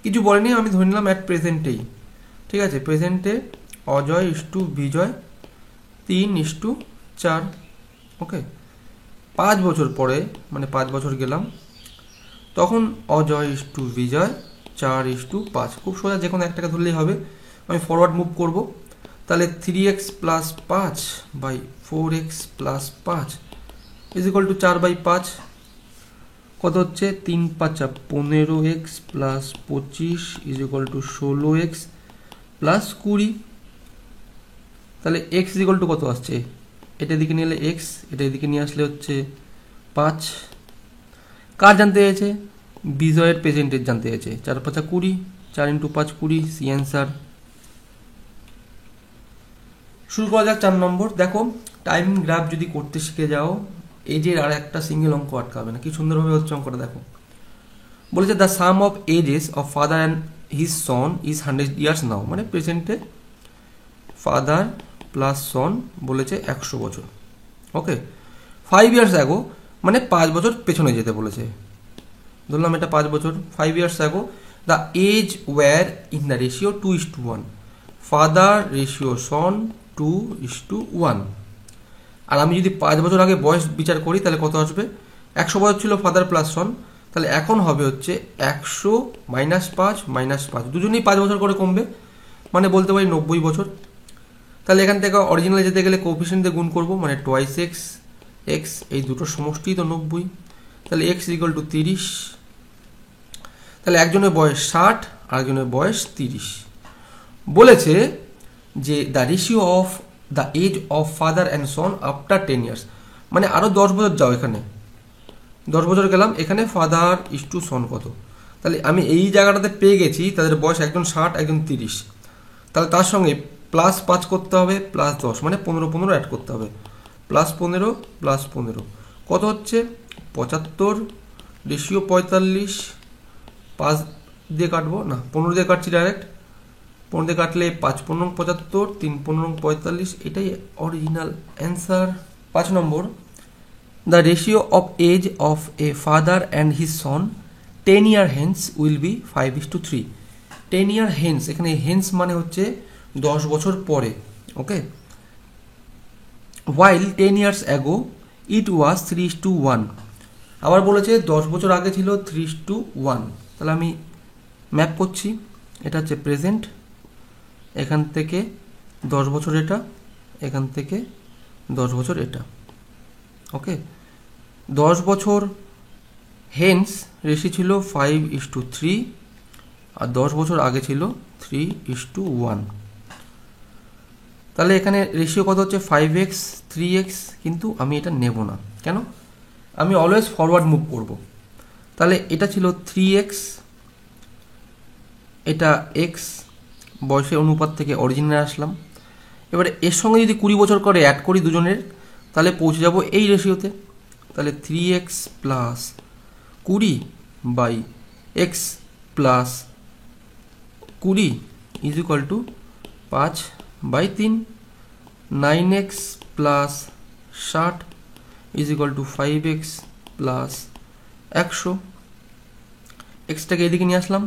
কিছু বলেনি, আমি ধরে নিলাম অ্যাট প্রেজেন্টেই, ঠিক আছে। প্রেজেন্টে অজয় ইস্টু বিজয় 3:4। ওকে, 5 বছর পরে মানে 5 বছর গেলাম, তখন অজয় ইস্টু বিজয় 4:5। খুব সোজা, যে কোনো একটাকে ধরলেই হবে। আমি ফরওয়ার্ড মুভ করব, তাহলে 3x + 5/4x + 5 = 4/5। কত হচ্ছে, 3 × 5 = 15x + 25 = 16x + 20। তাহলে x = কত আসছে, এটা এদিকে নিয়ে এলে x, এটা এদিকে নিয়ে আসলে হচ্ছে 5। কার জানতে চাইছে, বিজয়ের প্রেজেন্টের জানতে চাইছে। 4 × 5 = 20, 4 × 5 = 20, সি অ্যান্সার। শুরু করা যাক 4 নম্বর। দেখো টাইম গ্রাফ যদি করতে শিখে যাও, এজের আর একটা সিঙ্গেল অঙ্ক আটকাবে না, কি সুন্দরভাবে হচ্ছে অঙ্কটা দেখো। বলেছে the sum of ages of father and his son is 100 years now, মানে প্রেজেন্টে ফাদার প্লাস সন বলেছে 100 বছর। ওকে, 5 ইয়ার্স অ্যাগো মানে 5 বছর পেছনে যেতে বলেছে, ধরলাম এটা 5 বছর। 5 years ago the age were in the ratio 2:1, father ratio son 2:1। আর আমি যদি 5 বছর আগে বয়স বিচার করি তাহলে কত আসবে, 100 বছর ছিল ফাদার প্লাস সন, তাহলে এখন হবে হচ্ছে 100 - 5 - 5, দুজনেই 5 বছর করে কমবে, মানে বলতে পারি 90 বছর। তাহলে এখান থেকে অরিজিনাল যেতে গেলে কোএফিসিয়েন্ট দিয়ে গুণ করবো, মানে টুয়াইস এক্স, এই দুটোর সমষ্টি তো 90। তাহলে x = 30। তাহলে একজনের বয়স 60 আর একজনের বয়স 30। বলেছে যে the ratio of the age of father and son after 10 years, মানে আরও 10 বছর যাও, এখানে 10 বছর গেলাম, এখানে ফাদার ইস টু সন কত, তাহলে আমি এই জায়গাটাতে পেয়ে গেছি তাদের বয়স একজন 60 একজন 30, তাহলে তার সঙ্গে +5 করতে হবে +10, মানে 15 অ্যাড করতে হবে, +15 +15 কত হচ্ছে 75, রেশিও 45, 5 দিয়ে কাটবো না 15 দিয়ে কাটছি ডাইরেক্ট, 15 দিয়ে কাটলে 5 15 75, 3 15 45, এটাই অরিজিনাল অ্যান্সার। 5 নম্বর, the ratio of age of a father and his son 10 year hence will be 5:3। 10 year hence, এখানে হেন্স মানে হচ্ছে 10 বছর পরে, ওকে। while 10 years ago it was 3:1, আবার বলেছে 10 বছর আগে ছিল 3:1, তাহলে আমি ম্যাপ করছি, এটা হচ্ছে প্রেজেন্ট, এখান থেকে 10 বছর এটা, এখান থেকে 10 বছর এটা, ওকে। 10 বছর হেন্স রেশি ছিল 5:3, আর 10 বছর আগে ছিল 3:1, তাহলে এখানে রেশিও কত হচ্ছে 5x 3x, কিন্তু আমি এটা নেব না, কেন, আমি অলওয়েজ ফরওয়ার্ড মুভ করব, তাহলে এটা ছিল 3x, এটা x, বয়সের অনুপাত থেকে অরিজিনে আসলাম, এবারে এর সঙ্গে যদি 20 বছর করে অ্যাড করি দুজনের, তাহলে পৌঁছে যাব এই রেশিওতে, তাহলে 3x + 20/x + 20 = 5/3, 9x + 60 = 5x + 100, এক্সটাকে এদিকে নিয়ে আসলাম,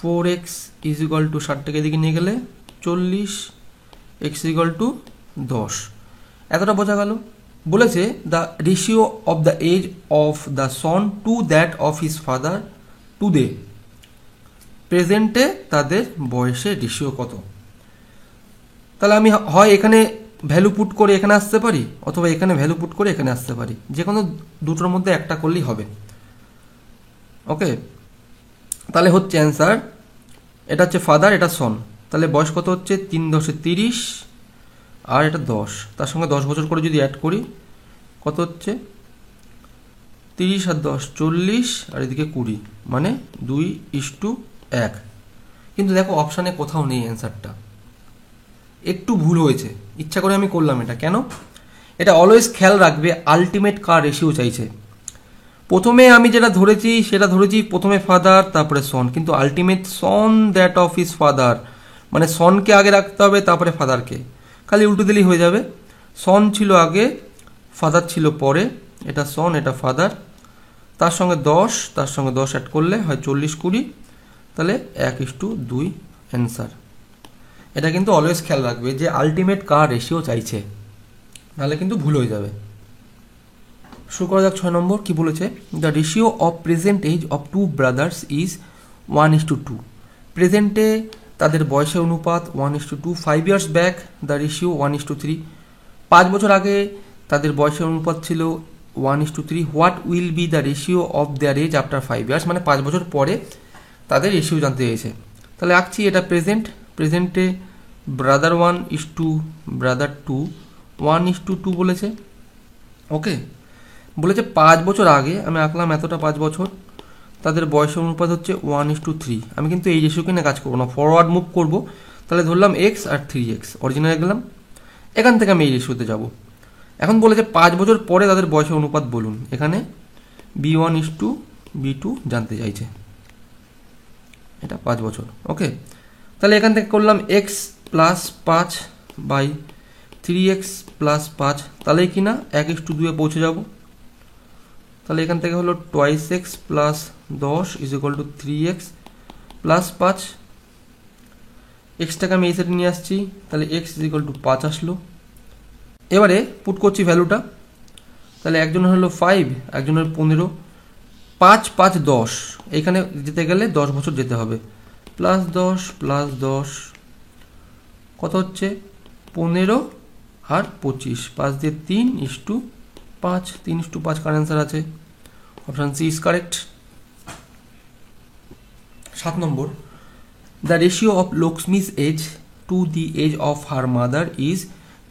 4x = 60টাকে এদিকে নিয়ে গেলে 40, x = 10, এতটা বোঝা গেল। বলেছে the ratio of the age of the son to that of his father today, প্রেজেন্টে তাদের বয়সের রেশিও কত, তাহলে আমি হয় এখানে ভ্যালু পুট করে এখানে আসতে পারি, অথবা এখানে ভ্যালু পুট করে এখানে আসতে পারি, যে কোনো দুটোর মধ্যে একটা করলেই হবে, ওকে। তাহলে হচ্ছে অ্যান্সার, এটা হচ্ছে ফাদার, এটা সন, তাহলে বয়স কত হচ্ছে 3 × 10 = 30, আর এটা 10, তার সঙ্গে 10 বছর করে যদি অ্যাড করি কত হচ্ছে 30 আর 10 40, আর এদিকে 20, মানে 2:1, কিন্তু দেখো অপশানে কোথাও নেই অ্যান্সারটা, একটু ভুল হয়েছে, ইচ্ছা করে আমি করলাম এটা, কেন, এটা অলওয়েজ খেয়াল রাখবে আলটিমেট কার রেশিও চাইছে, প্রথমে আমি যেটা ধরেছি সেটা ধরেছি প্রথমে ফাদার তারপরে সন, কিন্তু ultimate Son that of his father, মানে সনকে আগে রাখতে হবে তারপরে ফাদারকে, খালি উল্টো দিলেই হয়ে যাবে, সন ছিল আগে ফাদার ছিল পরে, এটা সন এটা ফাদার, তার সঙ্গে 10, তার সঙ্গে 10 অ্যাড করলে হয় 40 20, তাহলে 1:2 অ্যান্সার। এটা কিন্তু অলওয়েজ খেয়াল রাখবে যে আলটিমেট কার রেশিও চাইছে, নাহলে কিন্তু ভুল হয়ে যাবে। শুরু করা যাক 6 নম্বর, কি বলেছে, the ratio of present age of 2 brothers is 1:2, প্রেজেন্টে তাদের বয়সের অনুপাত 1:2, 5 years ব্যাক দ্য রেশিও 1:3, 5 বছর আগে তাদের বয়সের অনুপাত ছিল 1:3, what will be the ratio of their age after 5 years, মানে 5 বছর পরে তাদের রেশিও জানতে চেয়েছে, তাহলে আঁকছি, এটা প্রেজেন্টে ব্রাদার 1:2 ব্রাদার 2 1:2 বলেছে, ওকে। বলেছে 5 বছর আগে, আমি আঁকলাম এতটা 5 বছর, তাদের বয়সের অনুপাত হচ্ছে 1:3, আমি কিন্তু এই রেশিওকে নিয়ে কাজ করবো না, ফরওয়ার্ড মুভ করব, তাহলে ধরলাম x আর 3x, অরিজিনাল গেলাম, এখান থেকে আমি এই রেশিওতে যাব। এখন বলেছে 5 বছর পরে তাদের বয়সের অনুপাত বলুন, এখানে b1:b2 জানতে চাইছে, এটা 5 বছর, ওকে। তাহলে এখান থেকে করলাম x + 5/3x + 5, তাহলে কি না 1:2 পৌঁছে যাব, তাহলে এখান থেকে হলো 2x + 10 = 3x + 5, এক্সটাকে আমি এই সাইডে নিয়ে আসছি, তাহলে x = 5 আসলো, এবারে পুট করছি ভ্যালুটা, তাহলে একজনের হলো 5, একজনের 15, 5 5 10, এখানে যেতে গেলে 10 বছর যেতে হবে, +10 + 10 কত হচ্ছে 15 আর 25, 5 দিয়ে 3:5, 3:5 কার অ্যান্সার আছে, অপশান সি ইজ কারেক্ট। 7 নম্বর, the ratio of Lakshmi's age to the age of her mother is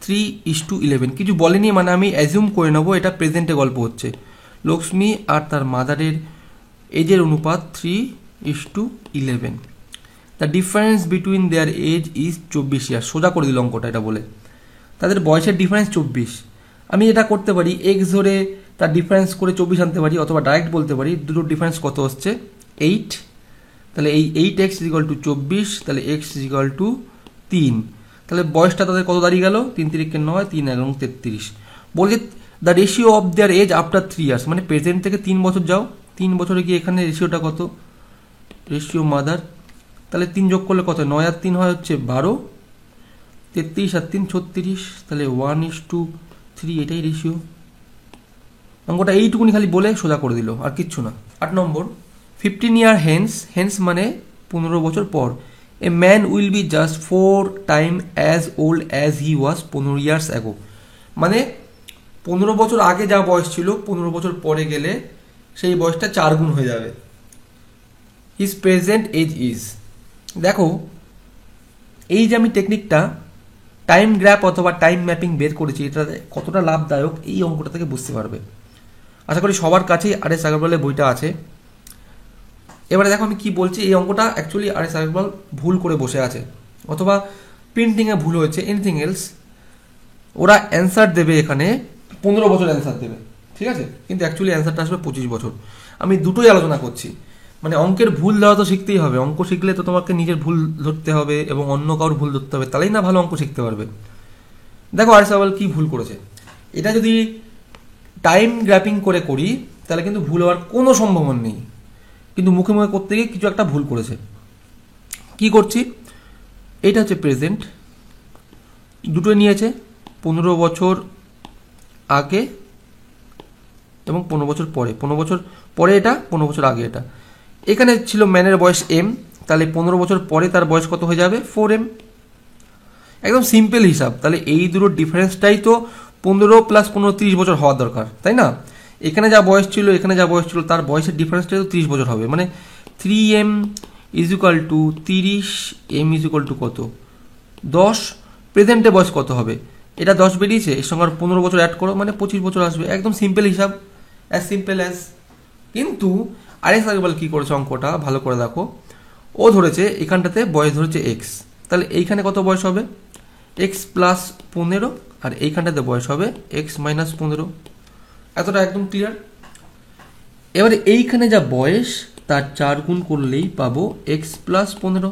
3:11। কিছু বলেনি, মানে আমি অ্যাজিউম করে নেবো এটা প্রেজেন্টে গল্প হচ্ছে। লক্ষ্মী আর তার মাদারের এজের অনুপাত 3:11। The difference between their age is 24 year. সোজা করে দিল অঙ্কটা এটা বলে, তাদের বয়সের ডিফারেন্স 24। আমি এটা করতে পারি এক্স ধরে তার ডিফারেন্স করে 24 আনতে পারি, অথবা ডাইরেক্ট বলতে পারি দুটোর ডিফারেন্স কত হচ্ছে 8। তাহলে এই 8x = 24, তাহলে x = 3। তাহলে বয়সটা তাদের কত দাঁড়িয়ে গেল, 3 × 3 = 9, 3 × 11 = 33। বলছে the ratio of their age after 3 years, মানে প্রেজেন্ট থেকে 3 বছর যাও, 3 বছরে গিয়ে এখানে রেশিওটা কত, রেশিও মাদার, তাহলে 3 যোগ করলে কত, 9 আর 3 হয় হচ্ছে 12, 33 আর 3 36, তাহলে 1:3, এটাই রেশিও। অঙ্কটা এইটুকুনি খালি বলে সোজা করে দিল, আর কিচ্ছু না। 8 নম্বর, 15 ইয়ার হেন্স, হেন্স মানে 15 বছর পর, a man will be just 4 time as old as he was 15 years ago. মানে 15 বছর আগে যা বয়স ছিল 15 বছর পরে গেলে সেই বয়সটা 4 গুণ হয়ে যাবে। হিজ প্রেজেন্ট এজ ইজ, দেখো এই যে আমি টেকনিকটা টাইম গ্র্যাপ অথবা টাইম ম্যাপিং বের করেছি, এটা কতটা লাভদায়ক এই অঙ্কটা থেকে বুঝতে পারবে। আশা করি সবার কাছেই আর.এস. আগরওয়ালের বইটা আছে। এবারে দেখো আমি কি বলছি, এই অঙ্কটা অ্যাকচুয়ালি আর.এস. আগরওয়াল ভুল করে বসে আছে, অথবা প্রিন্টিংয়ে ভুল হয়েছে, এনিথিং এলস। ওরা অ্যান্সার দেবে এখানে 15 বছর অ্যান্সার দেবে, ঠিক আছে, কিন্তু অ্যাকচুয়ালি অ্যান্সারটা আসবে 25 বছর। আমি দুটোই আলোচনা করছি, মানে অঙ্কের ভুল দেওয়া তো শিখতেই হবে। অঙ্ক শিখলে তো তোমাকে নিজের ভুল ধরতে হবে এবং অন্য কারোর ভুল ধরতে হবে, তাহলেই না ভালো অঙ্ক শিখতে পারবে। দেখো আর.এস. আগরওয়াল কি ভুল করেছে, এটা যদি টাইম গ্র্যাপিং করে করি তাহলে কিন্তু ভুল হওয়ার কোনো সম্ভাবনা নেই, কিন্তু মুখে মুখে করতে গিয়ে কিছু একটা ভুল করেছে। কি করছি, এটা হচ্ছে প্রেজেন্ট, দুটোই নিয়েছে 15 বছর আগে এবং 15 বছর পরে, 15 বছর পরে এটা, 15 বছর আগে এটা। এখানে ছিল ম্যানের বয়স m, তাহলে 15 বছর পরে তার বয়স কত হয়ে যাবে 4m। একদম সিম্পল হিসাব। তাহলে এই দুটোর ডিফারেন্সটাই তো 15 + 15 30 বছর হওয়ার দরকার, তাই না? এখানে যা বয়স ছিল এখানে যা বয়স ছিল তার বয়সের ডিফারেন্সটাই তো 30 বছর হবে, মানে 3m = 30, m = কত 10। প্রেজেন্টে বয়স কত হবে, এটা 10 বেরিয়েছে, এর সঙ্গে 15 বছর অ্যাড করো, মানে 25 বছর আসবে। একদম সিম্পল হিসাব, অ্যাজ সিম্পল অ্যাজ। কিন্তু আর.এস. আগরওয়াল কি করেছে, অঙ্কটা ভালো করে দেখো, ও ধরেছে এখানটাতে বয়স ধরেছে x, তাহলে এইখানে কত বয়স হবে x + 15, আর এইখানটাতে বয়স হবে x - 15। এতটা একদম ক্লিয়ার। এবারে এইখানে যা বয়স তার 4 গুণ করলেই পাবো x + 15,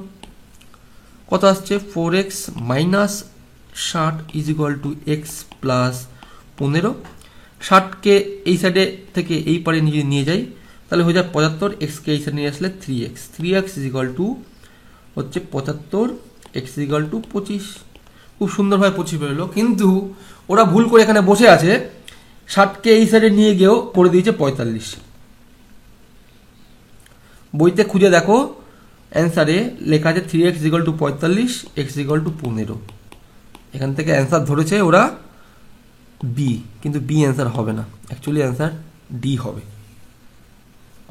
কত আসছে 4x - 60 = x + 15। 60কে এই সাইডে থেকে এই পারে নিয়ে যাই, তাহলে হয়ে যায় 75, এক্সকে এই সাইডে নিয়ে আসলে 3x, 3x হচ্ছে 75, x = 25। খুব সুন্দরভাবে 25 বেরোলো, কিন্তু ওরা ভুল করে এখানে বসে আছে, 60কে এই সাইডে নিয়ে গিয়েও করে দিয়েছে 45। বইতে খুঁজে দেখো, অ্যান্সারে লেখা আছে 3x = 45, x = 15। এখান থেকে অ্যান্সার ধরেছে ওরা বি, কিন্তু বি অ্যান্সার হবে না, অ্যাকচুয়ালি অ্যান্সার ডি হবে।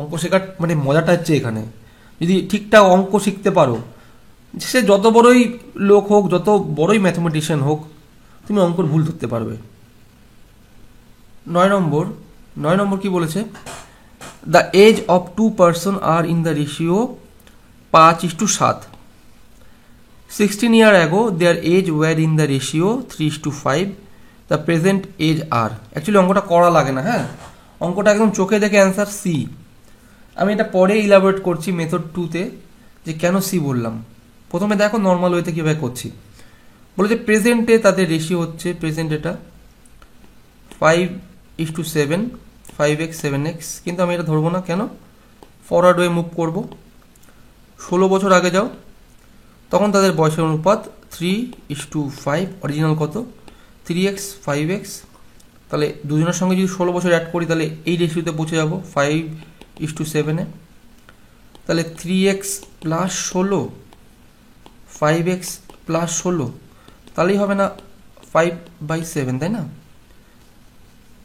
অঙ্ক শেখার মানে মজাটা হচ্ছে এখানে, যদি ঠিকঠাক অঙ্ক শিখতে পারো, সে যত বড়ই লোক হোক, যত বড়ই ম্যাথমেটিশিয়ান হোক, তুমি অঙ্কর ভুল ধরতে পারবে। 9 নম্বর কি বলেছে, the age of 2 person are in the ratio 5:7। 16 year ago their age were in the ratio 3:5, the present age are। Actually অঙ্কটা করা লাগে না, হ্যাঁ, অঙ্কটা একদম চোখে দেখে অ্যান্সার সি। আমি এটা পরে ইলাবোরেট করছি মেথড 2তে যে কেন সি বললাম। প্রথমে দেখো নর্মাল ওয়েতে কীভাবে করছি। বলে যে প্রেজেন্টে তাদের রেশিও হচ্ছে, প্রেজেন্ট এটা 5:7, 5x 7x, কিন্তু আমি এটা ধরবো না, কেন, ফরওয়ার্ড ওয়ে মুভ করবো। 16 বছর আগে যাও, তখন তাদের বয়সের অনুপাত 3:5, অরিজিনাল কত 3x 5x। তাহলে দুজনের সঙ্গে যদি 16 বছর অ্যাড করি তাহলে এই রেশিওতে পৌঁছে যাবো 5:7-এ। তাহলে 3x + 16, 5x + 16, তাহলেই হবে না 5/7, তাই না?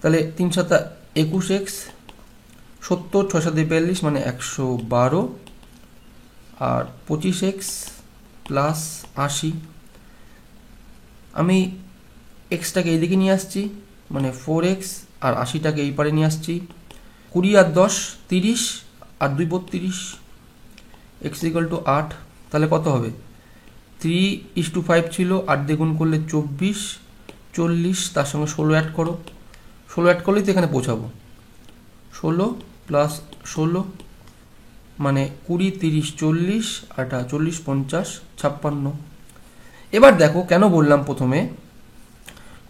তাহলে 3 × 7 = 21x, 70, 6 × 7 = 42, মানে 112, আর 25x + 80, আমি এক্সটাকে এইদিকে নিয়ে আসছি, মানে 4x, আর 80টাকে এই পারে নিয়ে আসছি। 20 আর 10 30, আর 2 32, x = 8। তাহলে কত হবে? 3:5 ছিল, 8 দিয়ে গুণ করলে 24, 40, তার সঙ্গে 16 অ্যাড করো। 16 অ্যাড করলেই তো এখানে পৌঁছাবো। 16 + 16 মানে 20, 30, 40, 40, 50, 56। এবার দেখো কেন বললাম প্রথমে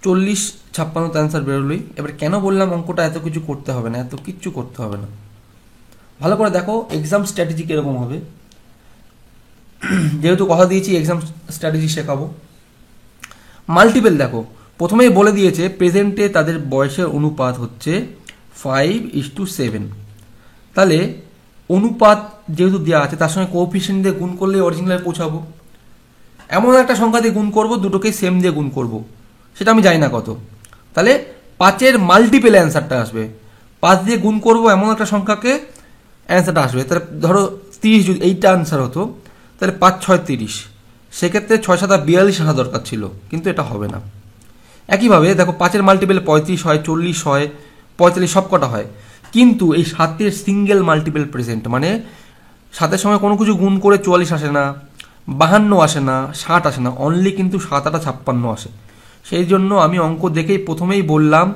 40, 56 অ্যান্সার বেরোলোই। এবার কেন বললাম অঙ্কটা এত কিছু করতে হবে না, এত কিচ্ছু করতে হবে না। ভালো করে দেখো এক্সাম স্ট্র্যাটেজি কীরকম হবে। যেহেতু কথা দিয়েছি এক্সাম স্ট্র্যাটেজি শেখাবো। মাল্টিপল দেখো প্রথমেই বলে দিয়েছে প্রেজেন্টে তাদের বয়সের অনুপাত হচ্ছে 5:7। তাহলে অনুপাত যেহেতু দেওয়া আছে তার সঙ্গে কোএফিসিয়েন্ট দিয়ে গুণ করলে অরিজিনালে পৌঁছাবো। এমন একটা সংখ্যা দিয়ে গুণ করবো, দুটোকে সেম দিয়ে গুণ করব, সেটা আমি জানি না কত। তাহলে 5-এর মাল্টিপল অ্যান্সারটা আসবে। 5 দিয়ে গুণ করব এমন একটা সংখ্যাকে, অ্যান্সারটা আসবে। তাহলে ধরো 30 যদি এইটা অ্যান্সার হতো, তাহলে 5 6 30, সেক্ষেত্রে 6 7 42 আসা দরকার ছিল, কিন্তু এটা হবে না। একইভাবে দেখো 5-এর মাল্টিপল 35 হয়, 40 হয়, 45 সব কটা হয়, কিন্তু এই 7-এর সিঙ্গেল মাল্টিপল প্রেজেন্ট, মানে 7-এর সঙ্গে কোনো কিছু গুণ করে 44 আসে না, 52 আসে না, 60 আসে না, অনলি কিন্তু 7 8 56 আসে। সেই জন্য আমি অঙ্ক দেখেই প্রথমেই বললাম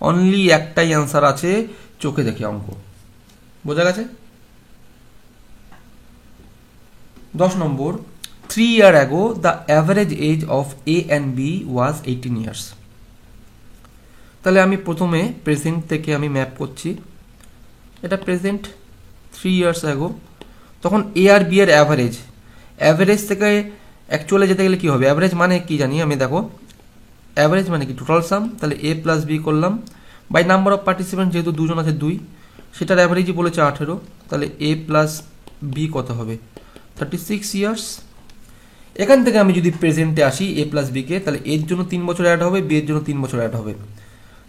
অনলি একটাই অ্যান্সার আছে, চোখে দেখে অঙ্ক। বোঝা গেছে? 10 নম্বর, 3 years ago the average age of A and B was 18 years। তাহলে আমি প্রথমে প্রেজেন্ট থেকে আমি ম্যাপ করছি। এটা প্রেজেন্ট 3 years ago, তখন A আর B এর অ্যাভারেজ, অ্যাভারেজ থেকে অ্যাকচুয়ালি যেতে গেলে কী হবে? অ্যাভারেজ মানে কি জানি আমি, দেখো অ্যাভারেজ মানে কি টোটাল সাম। তাহলে A + B করলাম বাই নাম্বার অফ পার্টিসিপেন্ট, যেহেতু দুজন আছে 2, সেটার অ্যাভারেজই বলেছে 18। তাহলে A + B কত হবে? 36 years। এখান থেকে আমি যদি প্রেজেন্টে আসি A + B কে, তাহলে এর জন্য 3 বছর অ্যাড হবে, B এর জন্য 3 বছর অ্যাড হবে।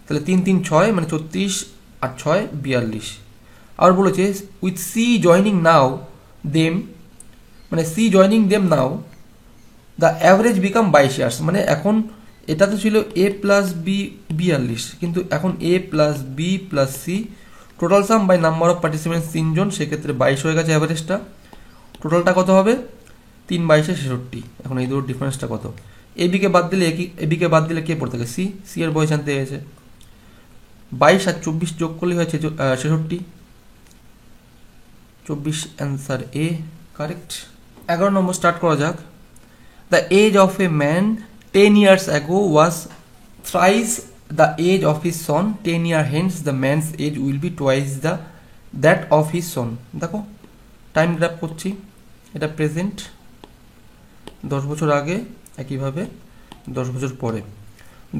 তাহলে 3 3 6 মানে 34 আর 6 42। আর বলেছে with C joining now them, মানে C joining them now the average become 22 years। মানে এখন এটা তো ছিল A + B 42, কিন্তু এখন A + B + C total sum by number of participants 3 জন, সেক্ষেত্রে 22 হয়ে গেছে অ্যাভারেজটা। টোটালটা কত হবে? 3 22 66। এখন এই দুটোর ডিফারেন্সটা কত? এবিকে বাদ দিলে এবিকে বাদ দিলে কে পড়তে গেছে? সি এর বয়স জানতে গেছে। 22 আর 24 যোগ করলে হয়েছে 66। 24 অ্যান্সার এ কারেক্ট। 11 নম্বর স্টার্ট করা যাক। The age of a man 10 years ago was thrice the age of his son, 10 years hence the man's age will be twice that of his son। দেখো টাইম গ্রাফ করছি, এটা present 10 বছর আগে, একইভাবে 10 বছর পরে।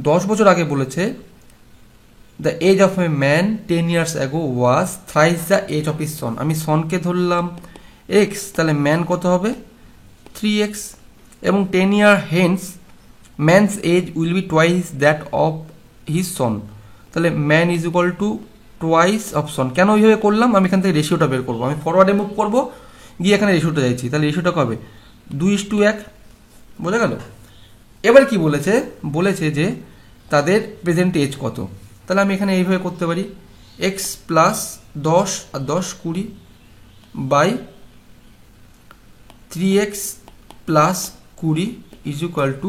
10 বছর আগে বলেছে the age of a man 10 years ago was thrice the age of his son। আমি সনকে ধরলাম x, তাহলে ম্যান কত হবে? 3x। এবং 10 years hence man's age will be twice that of his son। তাহলে ম্যান = twice of son। কেন ওইভাবে করলাম? আমি এখান থেকে রেশিওটা বের করবো, আমি ফরওয়ার্ডে মুভ করবো, গিয়ে এখানে রেশিওটা যাচ্ছি। তাহলে রেশিওটা কবে? 2:1। বোঝা গেল? এবার কি বলেছে? বলেছে যে তাদের প্রেজেন্ট এজ কত। তাহলে আমি এখানে এইভাবে করতে পারি, x + 10 আর 10 20 বাই 3x + 20 =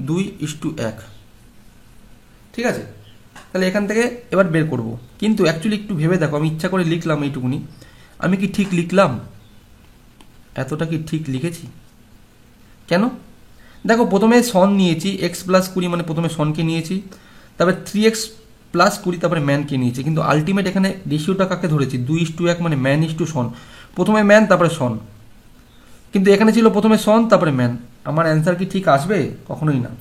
2:1। ঠিক আছে? তাহলে এখান থেকে এবার বের করব, কিন্তু অ্যাকচুয়ালি একটু ভেবে দেখো, আমি ইচ্ছা করে লিখলাম এইটুকুনি, আমি কি ঠিক লিখলাম? এতটা কি ঠিক লিখেছি? কেন? দেখো প্রথমে সন নিয়েছি, x + 20 মানে প্রথমে সনকে নিয়েছি, তারপরে 3x + 20 তারপরে ম্যানকে নিয়েছি, কিন্তু আলটিমেট এখানে রেশিওটা কাকে ধরেছি? 2:1 মানে ম্যান সন। প্রথমে ম্যান তারপরে সন, কিন্তু এখানে ছিল প্রথমে সন তারপরে ম্যান। আমার অ্যান্সার কি ঠিক আসবে? কখনোই না।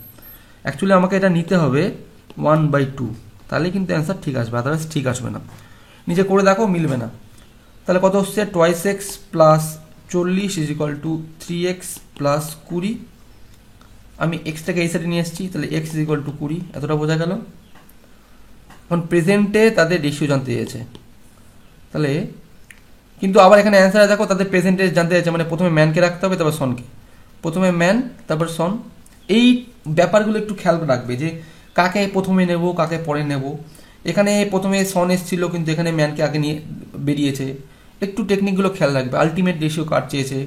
অ্যাকচুয়ালি আমাকে এটা নিতে হবে 1/2, তাহলে কিন্তু অ্যান্সার ঠিক আসবে, আদারওয়াইজ ঠিক আসবে না। নিচে করে দেখো মিলবে না। তাহলে কত হচ্ছে? 2x + 40 = 3x + 20। আমি এক্সটাকে এই সাইডে নিয়ে এসেছি, তাহলে x = 20। এতটা বোঝা গেল? এখন প্রেজেন্টে তাদের রেশিও জানতে চেয়েছে, তাহলে কিন্তু আবার এখানে অ্যান্সারে দেখো তাদের প্রেজেন্টেজ জানতে চাইছে, মানে প্রথমে ম্যানকে রাখতে হবে তারপর সনকে। প্রথমে ম্যান তারপর সন, এই ব্যাপারগুলো একটু খেয়াল রাখবে যে কাকে প্রথমে নেব কাকে পরে নেব। এখানে প্রথমে সন এসেছিল কিন্তু এখানে ম্যানকে আগে নিয়ে বেরিয়েছে, একটু টেকনিকগুলো খেয়াল রাখবে। আলটিমেট রেশিও কার চেয়েছে,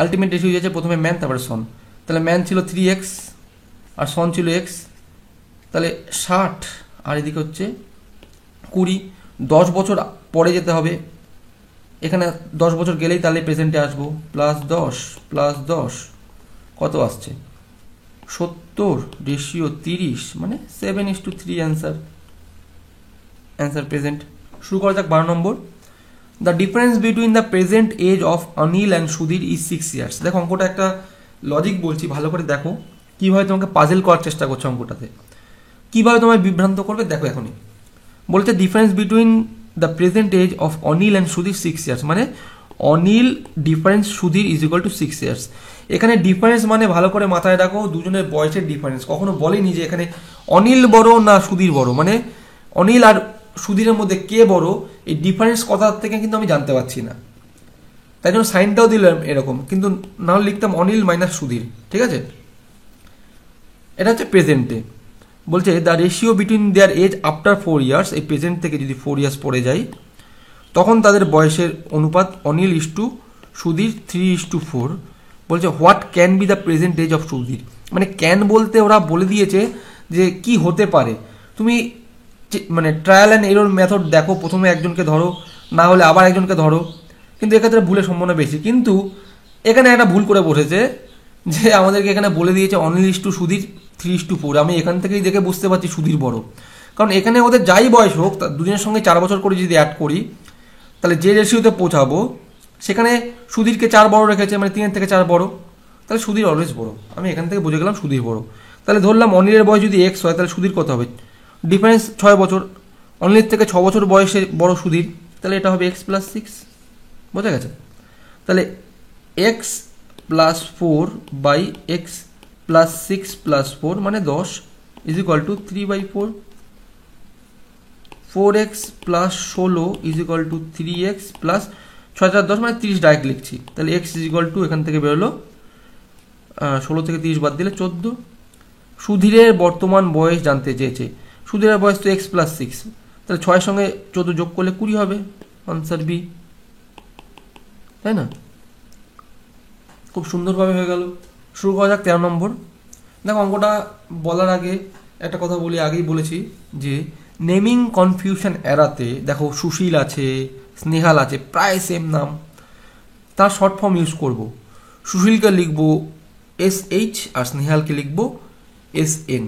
আলটিমেট রেশিও চেয়েছে প্রথমে ম্যান তারপরে সন, তাহলে ম্যান ছিল 3x আর সন ছিল x, তাহলে 60 আর এদিকে হচ্ছে 20, 10 বছর পরে যেতে হবে, এখানে 10 বছর গেলেই তাহলে প্রেজেন্টে আসবো, +10 কত আসছে 70 রেশিও 30 মানে 7:3 অ্যান্সার প্রেজেন্ট। শুরু করা যাক 12 নম্বর। The difference between the present age of Anil and Sudhir is 6 years. দেখো অঙ্কটা একটা লজিক বলছি, ভালো করে দেখো কীভাবে তোমাকে পাজেল করার চেষ্টা করছে অঙ্কটাতে, কীভাবে তোমায় বিভ্রান্ত করবে দেখো এখনই। বলছে difference between the present age of Anil and Sudhir 6 years, মানে Anil difference Sudhir is equal to 6 years. এখানে ডিফারেন্স মানে ভালো করে মাথায় রাখো দুজনের বয়সের ডিফারেন্স, কখনো বলেনি যে এখানে অনিল বড় না সুধীর বড়, মানে অনিল আর সুধীরের মধ্যে কে বড় এই ডিফারেন্স কথা থেকে কিন্তু আমি জানতে পারছি না, তাই জন্য সাইনটাও দিলাম এরকম, কিন্তু না লিখতাম অনিল মাইনাস সুধীর, ঠিক আছে। এটা হচ্ছে প্রেজেন্টে। বলছে the ratio between their age after 4 years, এই প্রেজেন্ট থেকে যদি 4 ইয়ার্স পড়ে যায় তখন তাদের বয়সের অনুপাত অনিল ইস টু সুধীর 3:4। বলছে what can be the present age of Sudhir, মানে ক্যান বলতে ওরা বলে দিয়েছে যে কি হতে পারে। তুমি মানে ট্রায়াল অ্যান্ড এরর মেথড দেখো, প্রথমে একজনকে ধরো না হলে আবার একজনকে ধরো, কিন্তু এক্ষেত্রে ভুলের সম্ভাবনা বেশি। কিন্তু এখানে একটা ভুল করে বসেছে যে আমাদেরকে এখানে বলে দিয়েছে অনিল ইস টু সুধীর 3:4। আমি এখান থেকেই দেখে বুঝতে পারছি সুধীর বড়, কারণ এখানে ওদের যাই বয়স হোক দুজনের সঙ্গে 4 বছর করে যদি অ্যাড করি তাহলে যে রেশিওতে পৌঁছাবো সেখানে সুধীরকে 4 বড় রেখেছে, মানে 3 থেকে 4 বড়, তাহলে সুধীর অলওয়েজ বড়। আমি এখান থেকে বুঝে গেলাম সুধীর বড়। তাহলে ধরলাম অনিলের বয়স যদি x হয় তাহলে সুধীর কত হবে, ডিফারেন্স 6 বছর, অনিলের থেকে 6 বছর বয়সে বড় সুধীর, তাহলে এটা হবে x+6, বোঝা গেছে। তাহলে x+4/x+6+4 মানে 10 is equal two 3/4, 4x+16 is equal two 3x plus 6×10 মানে 30 ডাইরেক্ট লিখছি। তাহলে x ইজ ইকুয়াল টু এখান থেকে বেরোলো 16 থেকে 30 বাদ দিলে 14। সুধীরের বর্তমান বয়স জানতে চেয়েছে, সুধীরের বয়স তো x+6, তাহলে 6 সঙ্গে 14 যোগ করলে 20 হবে, আনসার বি, তাই না? খুব সুন্দরভাবে হয়ে গেল। শুরু করা যাক 13 নম্বর। দেখো অঙ্কটা বলার আগে একটা কথা বলি, আগেই বলেছি যে নেমিং কনফিউশন এড়াতে দেখো সুশীল আছে, স্নেহাল আছে, প্রায় সেম নাম, তার শর্ট ফর্ম ইউজ করব। সুশীলকে লিখবো SH আর স্নেহালকে লিখবো SN,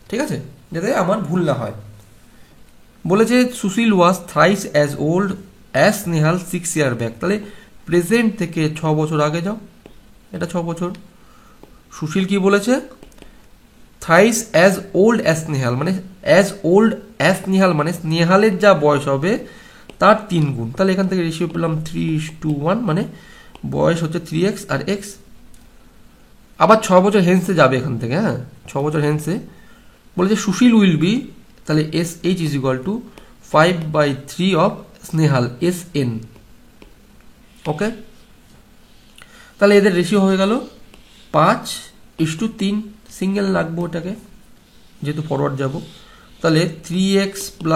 ঠিক আছে, যাতে আমার ভুল না হয়। বলেছে সুশীল ওয়াজ thrice as old as Snehal 6 ইয়ার ব্যাক, তাহলে প্রেজেন্ট থেকে 6 বছর আগে যাও, এটা 6 বছর। সুশীল কি বলেছে, thrice as old as Snehal, মানে অ্যাজ ওল্ড অ্যাজ স্নেহাল মানে স্নেহালের যা বয়স হবে তার 3 গুণ, তাহলে এখান থেকে রেশিও পেলাম 3:1, মানে বয়স হচ্ছে 3x আর x। আবার 6 বছর হেন্সে যাবে এখান থেকে, হ্যাঁ 6 বছর হেন্সে। বলেছে সুশীল উইল বি, তাহলে SH is equal to 5/3 of Snehal SN, okay. তাহলে এদের রেশিও হয়ে গেল 5:3, সিঙ্গেল রাখবো এটাকে যেহেতু ফরওয়ার্ড যাব। তাহলে 3x +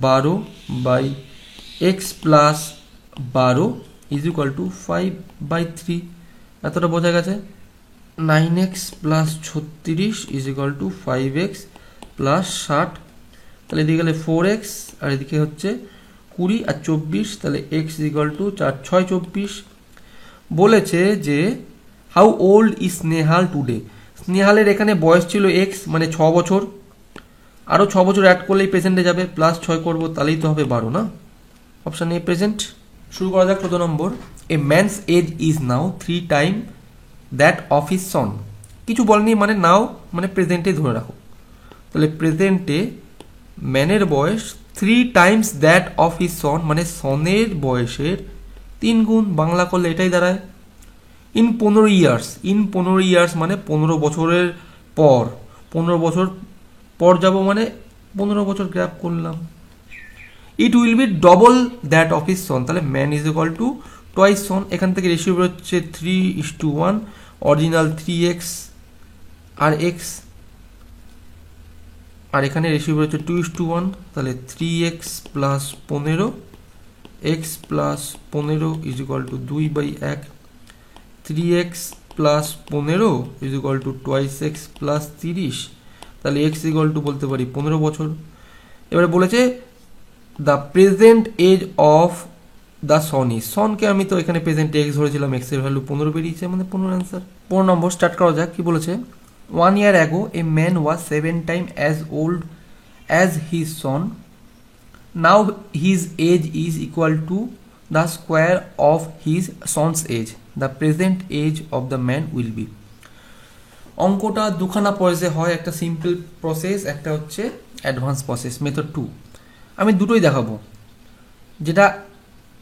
12/x+12 is equal to 5/3, এতটা বোঝা গেছে। 9x + 36 is equal two 5x + 60, তাহলে এদিকে গেলে 4x আর এদিকে হচ্ছে 20 আর 24, তাহলে x ইজ ইকুয়াল টু 4×6 24। বলেছে যে how old is Snehal today, স্নেহালের এখানে বয়স ছিল x মানে 6 বছর, আরও 6 বছর অ্যাড করলেই প্রেজেন্টে যাবে, +6 করবো তাহলেই তো হবে 12 না, অপশান এ প্রেজেন্ট। শুরু করা যাক 14 নম্বর। A man's age is now 3 time that of his son, কিছু বলেনি মানে নাও মানে প্রেজেন্টে ধরে রাখো, তাহলে প্রেজেন্টে ম্যানের বয়স 3 টাইমস দ্যাট অফ হিজ সন মানে সনের বয়সের 3 গুণ, বাংলা করলে এটাই দাঁড়ায়। ইন 15 ইয়ার্স, ইন 15 ইয়ার্স মানে 15 বছরের পর, 15 বছর পর যাব মানে 15 বছর গ্যাপ করলাম। It will be double that of his son, তাহলে man is equal to twice son, এখান থেকে রেশিও হচ্ছে 3:1, অরিজিনাল 3x আর এক্স, আর এখানে রেশিও হচ্ছে 2:1, তাহলে 3x plus 15 x plus 15 is equal to 2/1, 3x plus 15 is equal to twice x plus 30, তাহলে x equal two বলতে পারি 15 বছর। এবারে বলেছে the present age of the son is, সনকে আমি তো এখানে প্রেজেন্ট এক্স ধরেছিলাম, এক্স এর ভ্যালু 15 বেরিয়েছে, মানে 15 অ্যান্সার। 15 নম্বর স্টার্ট করা যাক। কি বলেছে? 1 year ago a man was 7 times as old as his son. Now his age is equal to the square of his son's age. The present age of the man will be. অঙ্কটা দুখানা পয়সে হয়, একটা simple process, একটা হচ্ছে advance process, method 2। আমি দুটোই দেখাবো। যেটা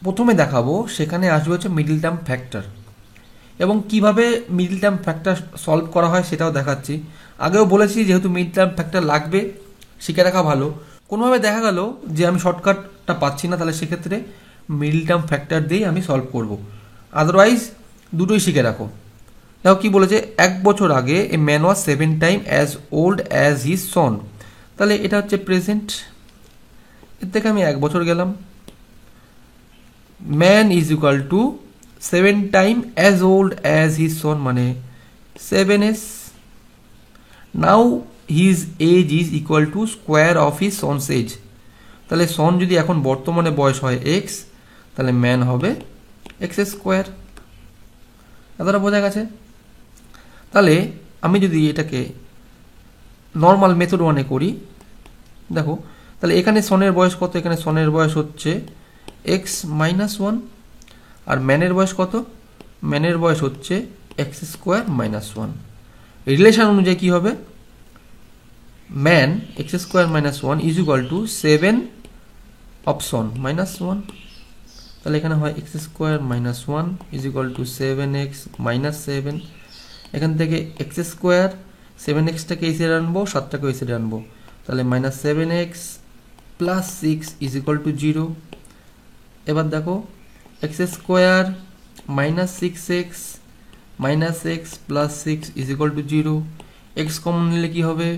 প্রথমে দেখাবো সেখানে আসবে হচ্ছে মিডল টার্ম ফ্যাক্টর, এবং কিভাবে মিডল টার্ম ফ্যাক্টর সলভ করা হয় সেটাও দেখাচ্ছি। আগেও বলেছি যেহেতু মিডল টার্ম ফ্যাক্টর লাগবে, শিখে রাখা ভালো। কোনোভাবে দেখা গেল যে আমি শর্টকাটটা পাচ্ছি না, তাহলে সেক্ষেত্রে মিডল টার্ম ফ্যাক্টর দিয়েই আমি সলভ করব, আদারওয়াইজ দুটোই শিখে রাখো। দেখো কি বলেছে, 1 বছর আগে a man was 7 times as old as his son, তাহলে এটা হচ্ছে প্রেজেন্ট, এর থেকে আমি 1 বছর গেলাম। Man is equal two 7 times as old as his son, মানে 7s. Now his age is equal to square of his son's age, তাহলে সন যদি এখন বর্তমানে বয়স হয় x, তাহলে ম্যান হবে x স্কোয়ার। এতটা বোঝা গেছে? তাহলে আমি যদি এটাকে নর্মাল মেথড 1-এ করি, দেখো তাহলে এখানে সনের বয়স কত? এখানে সনের বয়স হচ্ছে x মাইনাস 1, আর ম্যানের বয়স কত? ম্যানের বয়স হচ্ছে এক্স স্কোয়ার মাইনাস 1। রিলেশন অনুযায়ী কি হবে? Man x square minus 1 is equal two 7 option minus 1, তাহলে এখানে হয় x square minus 1 is equal two 7x minus 7। এখান থেকে এক্স স্কোয়ার 7xটাকে এই সাইডে আনবো, 7টাকে এই সাইডে আনবো, তাহলে minus 7x plus 6 is equal to 0। এবার দেখো x square minus 6x minus x plus 6 is equal to 0। X common নিলে কি হবে?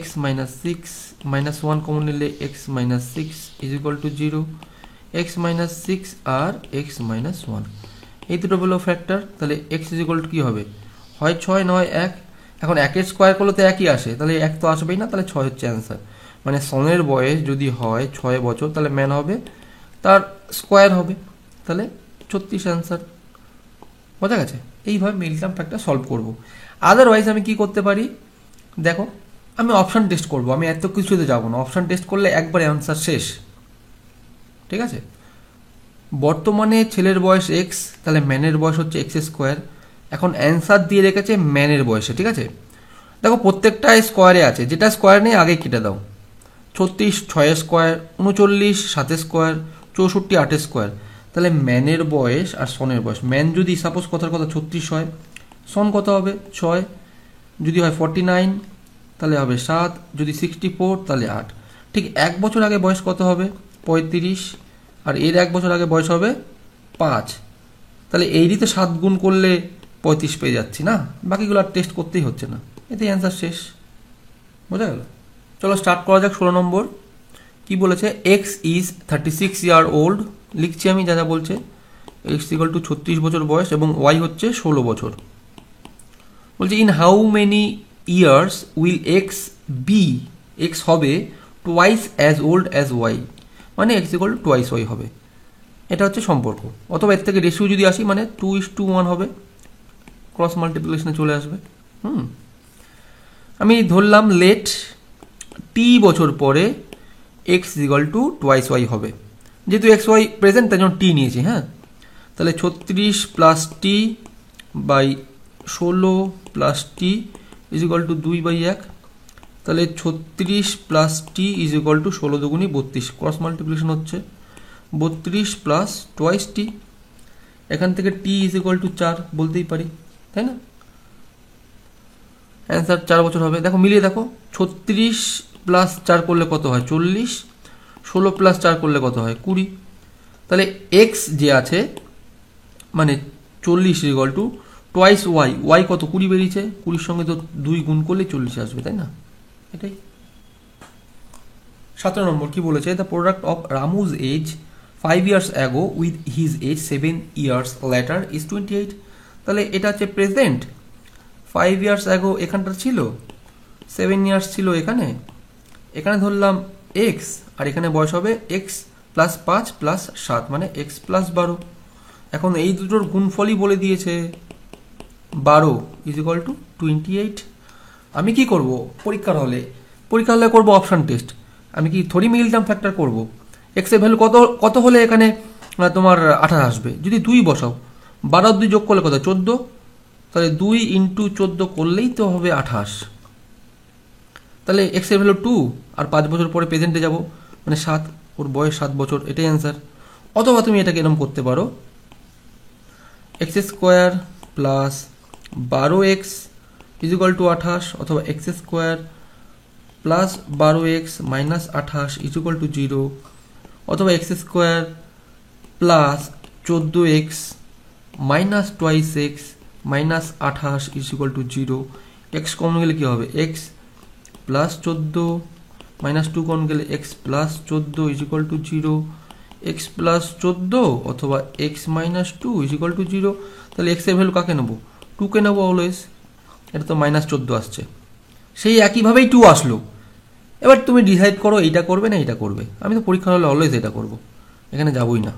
x মাইনাস 6 মাইনাস 1 কমন নিলে x minus 6 is equal to 0। x minus 6 আর x মাইনাস 1, এই দুটো হলো ফ্যাক্টর, তাহলে x ইজ ইকুয়াল টু কি হবে? হয় 6 নয় 1। এখন 1-এর স্কোয়ার করলে তো 1ই আসে, তাহলে 1 তো আসবেই না, তাহলে 6 হচ্ছে অ্যান্সার। মানে সনের বয়স যদি হয় 6 বছর, তাহলে ম্যান হবে তার স্কোয়ার হবে, তাহলে 36 অ্যান্সার। বোঝা গেছে? এইভাবে মিডল টার্ম ফ্যাক্টর সলভ করব। আদারওয়াইজ আমি কি করতে পারি? দেখো আমি অপশান টেস্ট করব, আমি এত কিছুতে যাব না। অপশান টেস্ট করলে একবারে অ্যান্সার শেষ, ঠিক আছে? বর্তমানে ছেলের বয়স x, তাহলে ম্যানের বয়স হচ্ছে x স্কোয়ার। এখন অ্যান্সার দিয়ে রেখেছে ম্যানের বয়সে, ঠিক আছে? দেখো প্রত্যেকটা স্কোয়ারে আছে, যেটা স্কোয়ার নেই আগে কেটে দাও। 36 6 স্কোয়ার, 39 7 স্কোয়ার, 64 8 স্কোয়ার, তাহলে ম্যানের বয়স আর সনের বয়স, ম্যান যদি সাপোজ কথার কথা 36 হয়, সন কত হবে? 6। যদি হয় 49 তাহলে হবে 7, যদি 64 তাহলে 8। ঠিক 1 বছর আগে বয়স কত হবে? 35, আর এর 1 বছর আগে বয়স হবে 5, তাহলে এইরই তো 7 গুণ করলে 35 পেয়ে যাচ্ছি না, বাকিগুলো আর টেস্ট করতেই হচ্ছে না, এতেই অ্যান্সার শেষ। বোঝা গেল? চলো স্টার্ট করা যাক। 16 নম্বর কি বলেছে? এক্স ইজ 36 ইয়ার ওল্ড, লিখছি আমি যা যা বলছে। এক্স ইকুয়াল টু 36 বছর বয়স এবং ওয়াই হচ্ছে 16 বছর। বলছে in how many years will X be, X হবে twice as old as Y, মানে X equal to twice Y হবে। এটা হচ্ছে সম্পর্ক। অথবা এর থেকে রেশিও যদি আসি, মানে 2:1 হবে, ক্রস মাল্টিপ্লিকেশনে চলে আসবে। আমি ধরলাম লেট টি বছর পরে x equal to twice Y হবে। যেহেতু এক্স ওয়াই প্রেজেন্ট তাই জন্য টি নিয়েছি। হ্যাঁ, তাহলে 36 plus t by 16 plus t is equal to 2/1। তাহলে 36 plus t is equal to 16 দুগুণী 32, ক্রস মাল্টিপ্লিকেশন হচ্ছে 32 প্লাস টোয়াইস টি। এখান থেকে টি ইজ ইকুয়াল টু 4 বলতেই পারি, তাই না? অ্যান্সার 4 বছর হবে। দেখো মিলিয়ে দেখো, 36 প্লাস 4 করলে কত হয়? 40, 16 প্লাস 4 করলে কত হয়? 20। তাহলে এক্স যে আছে মানে 40 equal to twice y, y কত 20 বেরিয়েছে, 20 সঙ্গে তো 2 গুণ করলে 40 আসবে, তাই না? এটাই। 17 নম্বর কি বলেছে, দ্য প্রোডাক্ট অফ রামুজ age 5 years ago with his age 7 years later is 28। তাহলে এটা হচ্ছে প্রেজেন্ট। 5 years ago এখানটা ছিল, 7 years ছিল এখানে, এখানে ধরলাম এক্স, আর এখানে বয়স হবে এক্স প্লাস 5 প্লাস 7 মানে এক্স প্লাস 12। এখন এই দুটোর গুণফলই বলে দিয়েছে 12 ইজ ইকুয়াল টু 28। আমি কি করব পরীক্ষার হলে করব অপশন টেস্ট। আমি কি থরি মিডল টার্ম ফ্যাক্টর করব, এক্স এর ভ্যালু কত হলে এখানে তোমার 28 আসবে, যদি 2 বসাও, 12 2 যোগ করলে কত 14, তাহলে 2 ইন্টু 14 করলেই তো হবে 28। তাহলে এক্স এর ভ্যালু 2, আর 5 বছর পরে প্রেজেন্টে যাব মানে 7, ওর বয়স 7 বছর, এটাই অ্যান্সার। অথবা তুমি এটাকে এরকম করতে পারো, x square plus 12x is equal two 28, অথবা x square plus 12x minus 28 is equal to 0, অথবা x square plus 14x minus twice x minus 28 is equal to 0। X common গেলে কী হবে, এক্স প্লাস 14 মাইনাস 2 কমন গেলে x plus 14 is equal to 0, x plus 14 অথবা x minus 2 is equal to 0। তাহলে x এর value কাকে নেবো, 2কে নেবো always, এটা তো মাইনাস 14 আসছে, সেই একইভাবেই 2 আসলো। এবার তুমি ডিসাইড করো এইটা করবে না এইটা করবে। আমি তো পরীক্ষা হলে অলওয়েজ এটা করব, এখানে যাবই না।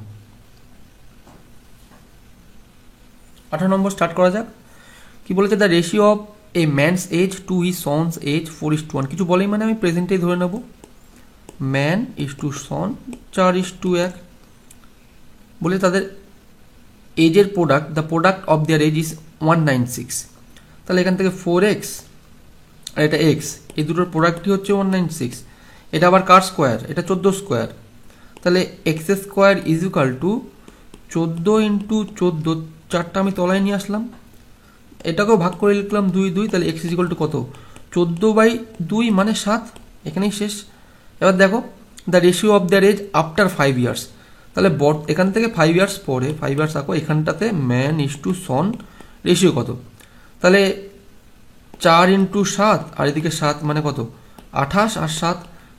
18 নম্বর স্টার্ট করা যাক। কি বলেছে, the ratio of a man's age to his son's age 4:1। কিছু বলেই মানে আমি প্রেজেন্টেই ধরে নেব, ম্যান ইজ টু সন 4:1। বলে তাদের এজের product, the product of their age is 196। তাহলে এখান থেকে 4x আর এটা x, এই দুটোর প্রোডাক্টই হচ্ছে 196। এটা আবার কার স্কোয়ার, এটা 14 স্কোয়ার। তাহলে x square is equal two 14 into 14, 4টা আমি তলায় নিয়ে আসলাম, এটাকেও ভাগ করে লিখলাম 2 2। তাহলে এক্স ইজ ইকুয়াল টু কত, 14/2 মানে 7, এখানেই শেষ। এবার দেখো, the ratio of their age after 5 years। তাহলে এখান থেকে 5 years পরে, 5 years আঁকো, এখানটাতে man is to son ratio কত, তাহলে 4 ইন্টু 7 আর এদিকে 7 মানে কত 28, আর 7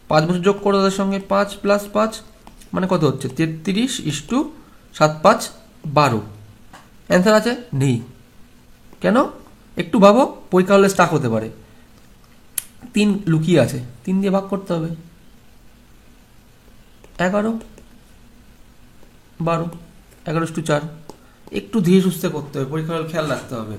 5 বছর যোগ করো তাদের সঙ্গে 5 প্লাস 5 মানে কত হচ্ছে 33:7 5 12। অ্যান্সার আছে নেই, কেন একটু ভাবো, পরীক্ষা হলে স্টাক হতে পারে। 3 লুকিয়ে আছে, 3 দিয়ে ভাগ করতে হবে, 11 12, 11:4। একটু ধীরে সুস্থে করতে হবে, পরীক্ষা হলে খেয়াল রাখতে হবে।